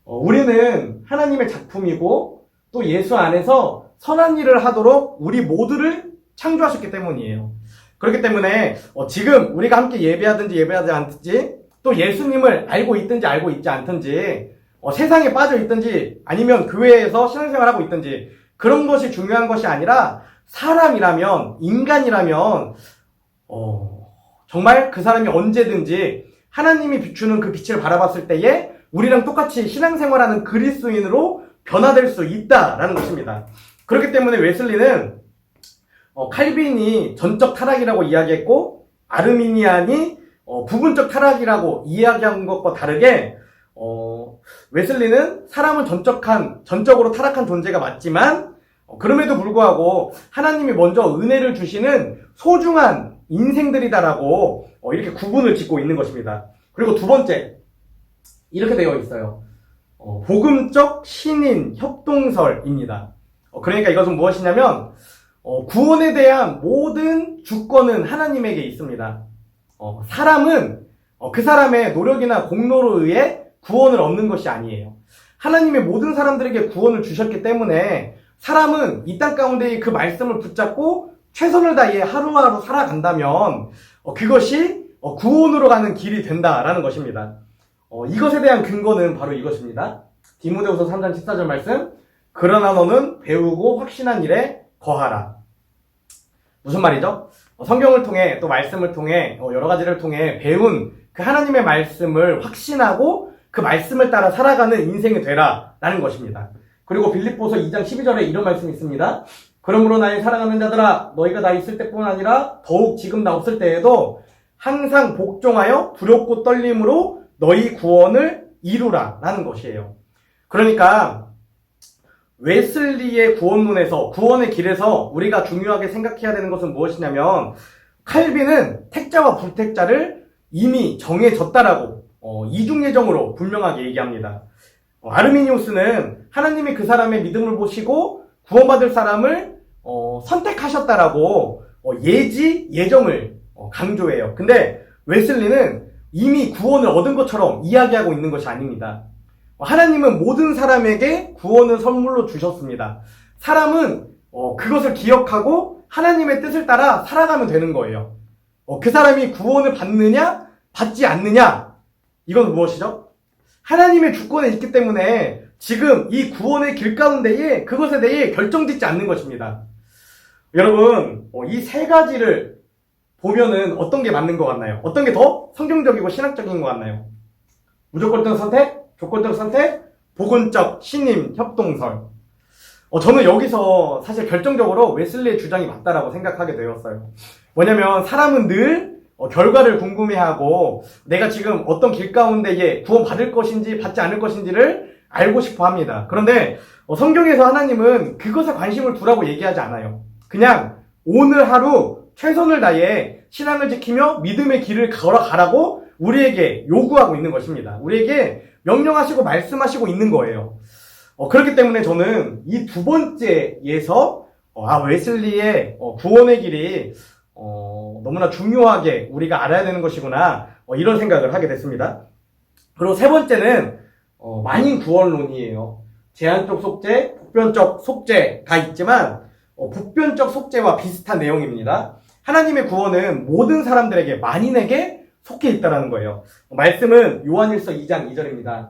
S1: 우리는 하나님의 작품이고 또 예수 안에서 선한 일을 하도록 우리 모두를 창조하셨기 때문이에요. 그렇기 때문에 지금 우리가 함께 예배하든지 예배하지 않든지 또 예수님을 알고 있든지 알고 있지 않든지 세상에 빠져 있든지 아니면 교회에서 신앙생활하고 있든지 그런 것이 중요한 것이 아니라 사람이라면 인간이라면 정말 그 사람이 언제든지 하나님이 비추는 그 빛을 바라봤을 때에 우리랑 똑같이 신앙생활하는 그리스도인으로 변화될 수 있다라는 것입니다. 그렇기 때문에 웨슬리는 칼빈이 전적 타락이라고 이야기했고 아르미니안이 부분적 타락이라고 이야기한 것과 다르게 웨슬리는 사람은 전적으로 타락한 존재가 맞지만 그럼에도 불구하고 하나님이 먼저 은혜를 주시는 소중한 인생들이다라고 이렇게 구분을 짓고 있는 것입니다. 그리고 두 번째, 이렇게 되어 있어요. 복음적 신인 협동설입니다. 그러니까 이것은 무엇이냐면 구원에 대한 모든 주권은 하나님에게 있습니다. 사람은 그 사람의 노력이나 공로로 의해 구원을 얻는 것이 아니에요. 하나님의 모든 사람들에게 구원을 주셨기 때문에 사람은 이 땅 가운데의 그 말씀을 붙잡고 최선을 다해 하루하루 살아간다면 그것이 구원으로 가는 길이 된다라는 것입니다. 이것에 대한 근거는 바로 이것입니다. 디모데후서 3장 14절 말씀, 그러나 너는 배우고 확신한 일에 거하라. 무슨 말이죠? 성경을 통해 또 말씀을 통해 여러 가지를 통해 배운 그 하나님의 말씀을 확신하고 그 말씀을 따라 살아가는 인생이 되라 라는 것입니다. 그리고 빌립보서 2장 12절에 이런 말씀이 있습니다. 그러므로 나의 사랑하는 자들아, 너희가 나 있을 때뿐 아니라 더욱 지금 나 없을 때에도 항상 복종하여 두렵고 떨림으로 너희 구원을 이루라 라는 것이에요. 그러니까 웨슬리의 구원론에서, 구원의 길에서 우리가 중요하게 생각해야 되는 것은 무엇이냐면, 칼빈은 택자와 불택자를 이미 정해졌다라고 이중예정으로 분명하게 얘기합니다. 아르미니우스는 하나님이 그 사람의 믿음을 보시고 구원받을 사람을 선택하셨다라고 예정을 강조해요. 근데 웨슬리는 이미 구원을 얻은 것처럼 이야기하고 있는 것이 아닙니다. 하나님은 모든 사람에게 구원을 선물로 주셨습니다. 사람은 그것을 기억하고 하나님의 뜻을 따라 살아가면 되는 거예요. 그 사람이 구원을 받느냐 받지 않느냐, 이건 무엇이죠? 하나님의 주권에 있기 때문에 지금 이 구원의 길 가운데에 그것에 대해 결정짓지 않는 것입니다. 여러분, 이 세 가지를 보면은 어떤 게 맞는 것 같나요? 어떤 게 더 성경적이고 신학적인 것 같나요? 무조건적 선택, 조건적 선택, 복음적 신임 협동설. 저는 여기서 사실 결정적으로 웨슬리의 주장이 맞다라고 생각하게 되었어요. 뭐냐면 사람은 늘 결과를 궁금해하고 내가 지금 어떤 길 가운데에 구원받을 것인지 받지 않을 것인지를 알고 싶어 합니다. 그런데 성경에서 하나님은 그것에 관심을 두라고 얘기하지 않아요. 그냥 오늘 하루 최선을 다해 신앙을 지키며 믿음의 길을 걸어가라고 우리에게 요구하고 있는 것입니다. 우리에게 명령하시고 말씀하시고 있는 거예요. 그렇기 때문에 저는 이 두 번째에서 웨슬리의 구원의 길이 너무나 중요하게 우리가 알아야 되는 것이구나, 이런 생각을 하게 됐습니다. 그리고 세 번째는 만인 구원론이에요. 제한적 속죄, 보편적 속죄가 있지만 보편적 속죄와 비슷한 내용입니다. 하나님의 구원은 모든 사람들에게, 만인에게 속해 있다는 거예요. 말씀은 요한일서 2장 2절입니다.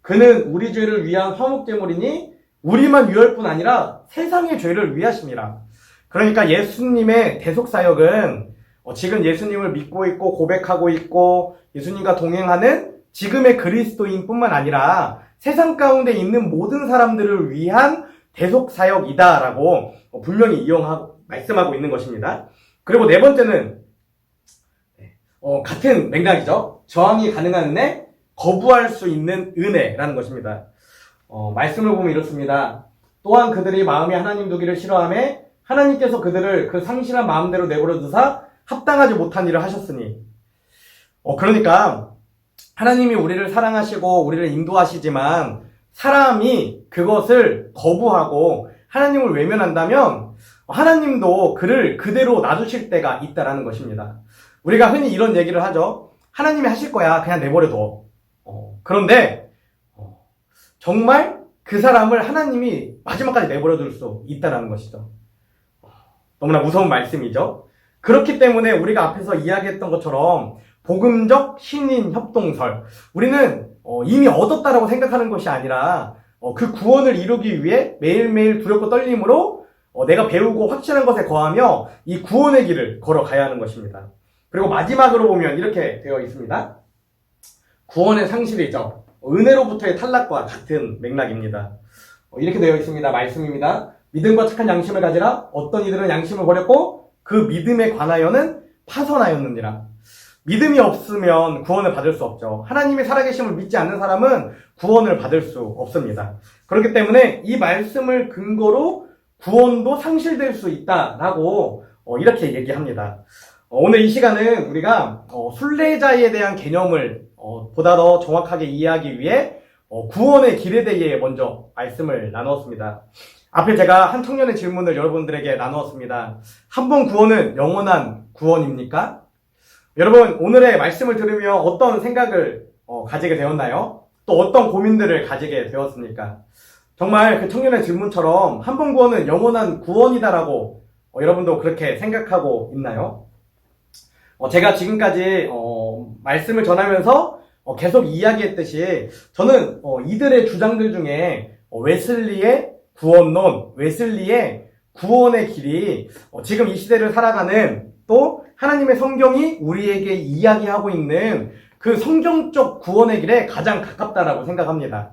S1: 그는 우리 죄를 위한 화목제물이니 우리만 위할 뿐 아니라 세상의 죄를 위하심이라. 그러니까 예수님의 대속사역은 지금 예수님을 믿고 있고 고백하고 있고 예수님과 동행하는 지금의 그리스도인 뿐만 아니라 세상 가운데 있는 모든 사람들을 위한 대속사역이다라고 분명히 말씀하고 있는 것입니다. 그리고 네 번째는 같은 맥락이죠. 저항이 가능한 은혜, 거부할 수 있는 은혜라는 것입니다. 말씀을 보면 이렇습니다. 또한 그들이 마음이 하나님 두기를 싫어하며 하나님께서 그들을 그 상실한 마음대로 내버려 두사 합당하지 못한 일을 하셨으니. 그러니까 하나님이 우리를 사랑하시고 우리를 인도하시지만 사람이 그것을 거부하고 하나님을 외면한다면 하나님도 그를 그대로 놔두실 때가 있다라는 것입니다. 우리가 흔히 이런 얘기를 하죠. 하나님이 하실 거야. 그냥 내버려둬. 그런데 정말 그 사람을 하나님이 마지막까지 내버려둘 수 있다라는 것이죠. 너무나 무서운 말씀이죠. 그렇기 때문에 우리가 앞에서 이야기했던 것처럼 복음적 신인 협동설, 우리는 이미 얻었다라고 생각하는 것이 아니라 그 구원을 이루기 위해 매일매일 두렵고 떨림으로 내가 배우고 확신한 것에 거하며 이 구원의 길을 걸어가야 하는 것입니다. 그리고 마지막으로 보면 이렇게 되어 있습니다. 구원의 상실이죠. 은혜로부터의 탈락과 같은 맥락입니다. 이렇게 되어 있습니다. 말씀입니다. 믿음과 착한 양심을 가지라. 어떤 이들은 양심을 버렸고 그 믿음에 관하여는 파선하였느니라. 믿음이 없으면 구원을 받을 수 없죠. 하나님의 살아계심을 믿지 않는 사람은 구원을 받을 수 없습니다. 그렇기 때문에 이 말씀을 근거로 구원도 상실될 수 있다라고 이렇게 얘기합니다. 오늘 이 시간은 우리가 순례자에 대한 개념을 보다 더 정확하게 이해하기 위해 구원의 길에 대해 먼저 말씀을 나누었습니다. 앞에 제가 한 청년의 질문을 여러분들에게 나누었습니다. 한 번 구원은 영원한 구원입니까? 여러분, 오늘의 말씀을 들으며 어떤 생각을 가지게 되었나요? 또 어떤 고민들을 가지게 되었습니까? 정말 그 청년의 질문처럼 한 번 구원은 영원한 구원이다라고 여러분도 그렇게 생각하고 있나요? 제가 지금까지 말씀을 전하면서 계속 이야기했듯이 저는 이들의 주장들 중에 웨슬리의 구원론, 웨슬리의 구원의 길이 지금 이 시대를 살아가는 또 하나님의 성경이 우리에게 이야기하고 있는 그 성경적 구원의 길에 가장 가깝다라고 생각합니다.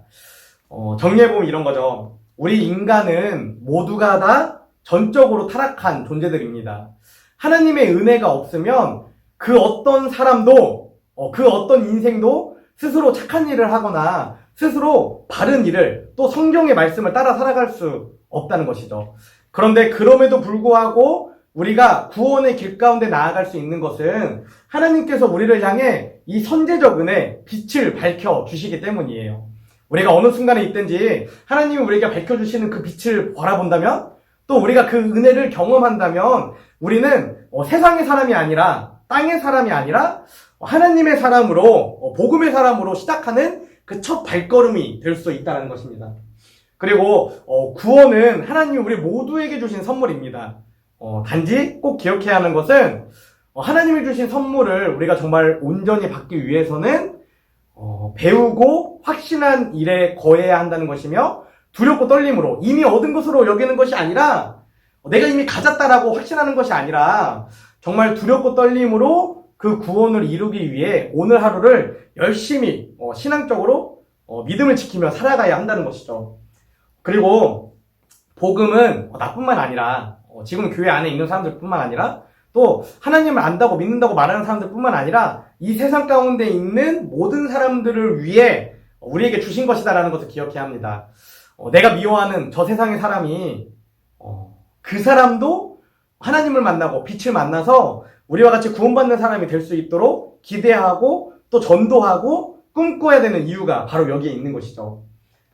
S1: 정리해보면 이런 거죠. 우리 인간은 모두가 다 전적으로 타락한 존재들입니다. 하나님의 은혜가 없으면 그 어떤 사람도 그 어떤 인생도 스스로 착한 일을 하거나 스스로 바른 일을 또 성경의 말씀을 따라 살아갈 수 없다는 것이죠. 그런데 그럼에도 불구하고 우리가 구원의 길 가운데 나아갈 수 있는 것은 하나님께서 우리를 향해 이 선제적 은혜, 빛을 밝혀주시기 때문이에요. 우리가 어느 순간에 있든지 하나님이 우리에게 밝혀주시는 그 빛을 바라본다면 또 우리가 그 은혜를 경험한다면 우리는 세상의 사람이 아니라 땅의 사람이 아니라 하나님의 사람으로 복음의 사람으로 시작하는 그 첫 발걸음이 될 수 있다는 것입니다. 그리고 구원은 하나님이 우리 모두에게 주신 선물입니다. 단지 꼭 기억해야 하는 것은 하나님이 주신 선물을 우리가 정말 온전히 받기 위해서는 배우고 확신한 일에 거해야 한다는 것이며 두렵고 떨림으로 이미 얻은 것으로 여기는 것이 아니라 내가 이미 가졌다라고 확신하는 것이 아니라 정말 두렵고 떨림으로 그 구원을 이루기 위해 오늘 하루를 열심히 신앙적으로 믿음을 지키며 살아가야 한다는 것이죠. 그리고 복음은 나뿐만 아니라 지금 교회 안에 있는 사람들뿐만 아니라 또 하나님을 안다고 믿는다고 말하는 사람들뿐만 아니라 이 세상 가운데 있는 모든 사람들을 위해 우리에게 주신 것이다라는 것을 기억해야 합니다. 내가 미워하는 저 세상의 사람이 그 사람도 하나님을 만나고 빛을 만나서 우리와 같이 구원받는 사람이 될 수 있도록 기대하고 또 전도하고 꿈꿔야 되는 이유가 바로 여기에 있는 것이죠.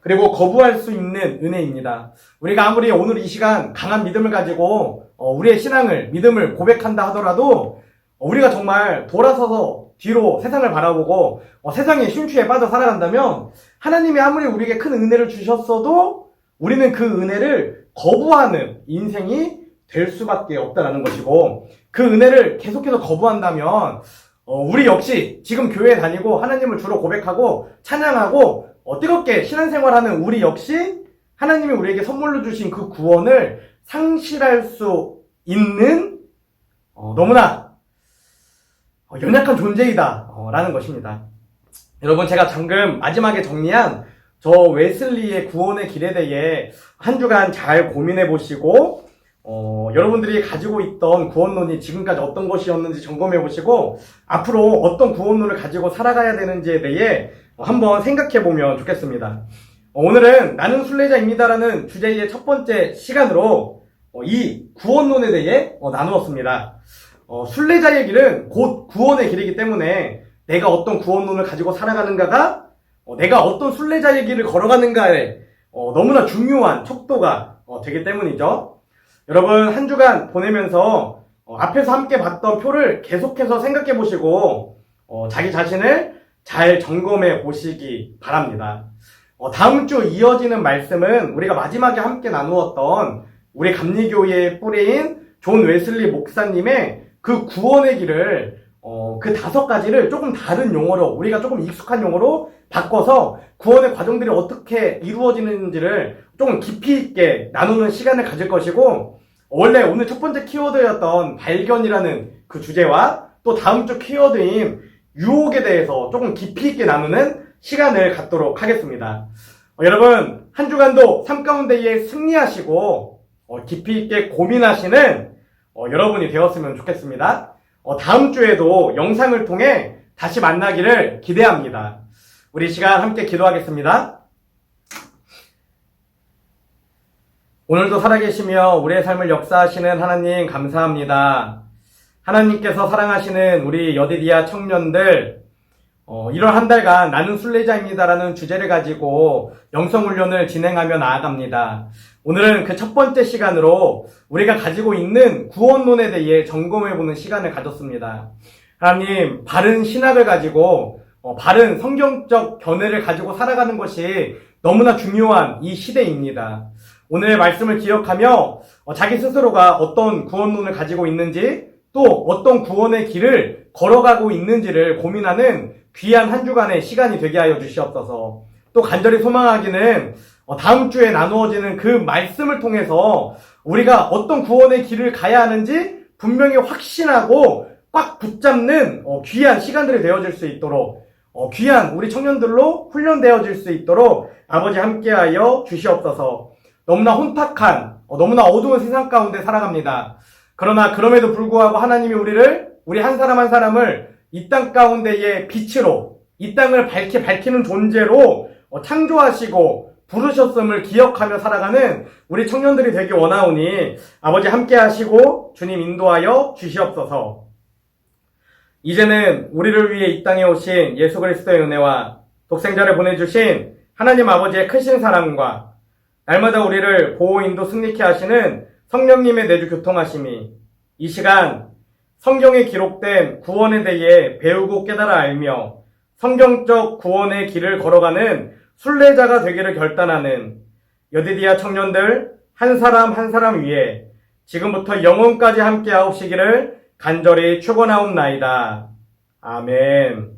S1: 그리고 거부할 수 있는 은혜입니다. 우리가 아무리 오늘 이 시간 강한 믿음을 가지고 우리의 신앙을, 믿음을 고백한다 하더라도 우리가 정말 돌아서서 뒤로 세상을 바라보고 세상의 심취에 빠져 살아간다면 하나님이 아무리 우리에게 큰 은혜를 주셨어도 우리는 그 은혜를 거부하는 인생이 될 수밖에 없다라는 것이고 그 은혜를 계속해서 거부한다면 우리 역시 지금 교회에 다니고 하나님을 주로 고백하고 찬양하고 뜨겁게 신앙생활하는 우리 역시 하나님이 우리에게 선물로 주신 그 구원을 상실할 수 있는 너무나 연약한 존재이다 라는 것입니다. 여러분, 제가 방금 마지막에 정리한 저 웨슬리의 구원의 길에 대해 한 주간 잘 고민해 보시고 여러분들이 가지고 있던 구원론이 지금까지 어떤 것이었는지 점검해 보시고 앞으로 어떤 구원론을 가지고 살아가야 되는지에 대해 한번 생각해 보면 좋겠습니다. 오늘은 나는 순례자입니다라는 주제의 첫 번째 시간으로 이 구원론에 대해 나누었습니다. 순례자의 길은 곧 구원의 길이기 때문에 내가 어떤 구원론을 가지고 살아가는가가 내가 어떤 순례자의 길을 걸어가는가에 너무나 중요한 척도가 되기 때문이죠. 여러분, 한 주간 보내면서 앞에서 함께 봤던 표를 계속해서 생각해 보시고 자기 자신을 잘 점검해 보시기 바랍니다. 다음 주 이어지는 말씀은 우리가 마지막에 함께 나누었던 우리 감리교회의 뿌리인 존 웨슬리 목사님의 그 구원의 길을 그 5가지를 조금 다른 용어로 우리가 조금 익숙한 용어로 바꿔서 구원의 과정들이 어떻게 이루어지는지를 조금 깊이 있게 나누는 시간을 가질 것이고 원래 오늘 첫 번째 키워드였던 발견이라는 그 주제와 또 다음 주 키워드인 유혹에 대해서 조금 깊이 있게 나누는 시간을 갖도록 하겠습니다. 여러분, 한 주간도 삶 가운데에 승리하시고 깊이 있게 고민하시는 여러분이 되었으면 좋겠습니다. 다음 주에도 영상을 통해 다시 만나기를 기대합니다. 우리 이 시간 함께 기도하겠습니다. 오늘도 살아계시며 우리의 삶을 역사하시는 하나님 감사합니다. 하나님께서 사랑하시는 우리 여디디아 청년들, 1월 한 달간 나는 순례자입니다라는 주제를 가지고 영성훈련을 진행하며 나아갑니다. 오늘은 그 첫 번째 시간으로 우리가 가지고 있는 구원론에 대해 점검해보는 시간을 가졌습니다. 하나님, 바른 신학을 가지고 바른 성경적 견해를 가지고 살아가는 것이 너무나 중요한 이 시대입니다. 오늘의 말씀을 기억하며 자기 스스로가 어떤 구원론을 가지고 있는지 또 어떤 구원의 길을 걸어가고 있는지를 고민하는 귀한 한 주간의 시간이 되게 하여 주시옵소서. 또 간절히 소망하기는 다음 주에 나누어지는 그 말씀을 통해서 우리가 어떤 구원의 길을 가야 하는지 분명히 확신하고 꽉 붙잡는 귀한 시간들이 되어질 수 있도록 귀한 우리 청년들로 훈련되어질 수 있도록 아버지 함께하여 주시옵소서. 너무나 혼탁한 너무나 어두운 세상 가운데 살아갑니다. 그러나 그럼에도 불구하고 하나님이 우리 한 사람 한 사람을 이 땅 가운데의 빛으로 이 땅을 밝히는 존재로 창조하시고 부르셨음을 기억하며 살아가는 우리 청년들이 되기 원하오니 아버지 함께 하시고 주님 인도하여 주시옵소서. 이제는 우리를 위해 이 땅에 오신 예수 그리스도의 은혜와 독생자를 보내주신 하나님 아버지의 크신 사랑과 날마다 우리를 보호 인도 승리케 하시는 성령님의 내주 교통하심이 이 시간 성경에 기록된 구원에 대해 배우고 깨달아 알며 성경적 구원의 길을 걸어가는 순례자가 되기를 결단하는 여디디아 청년들 한 사람 한 사람 위에 지금부터 영원까지 함께 하옵시기를 간절히 축원하옵나이다. 아멘.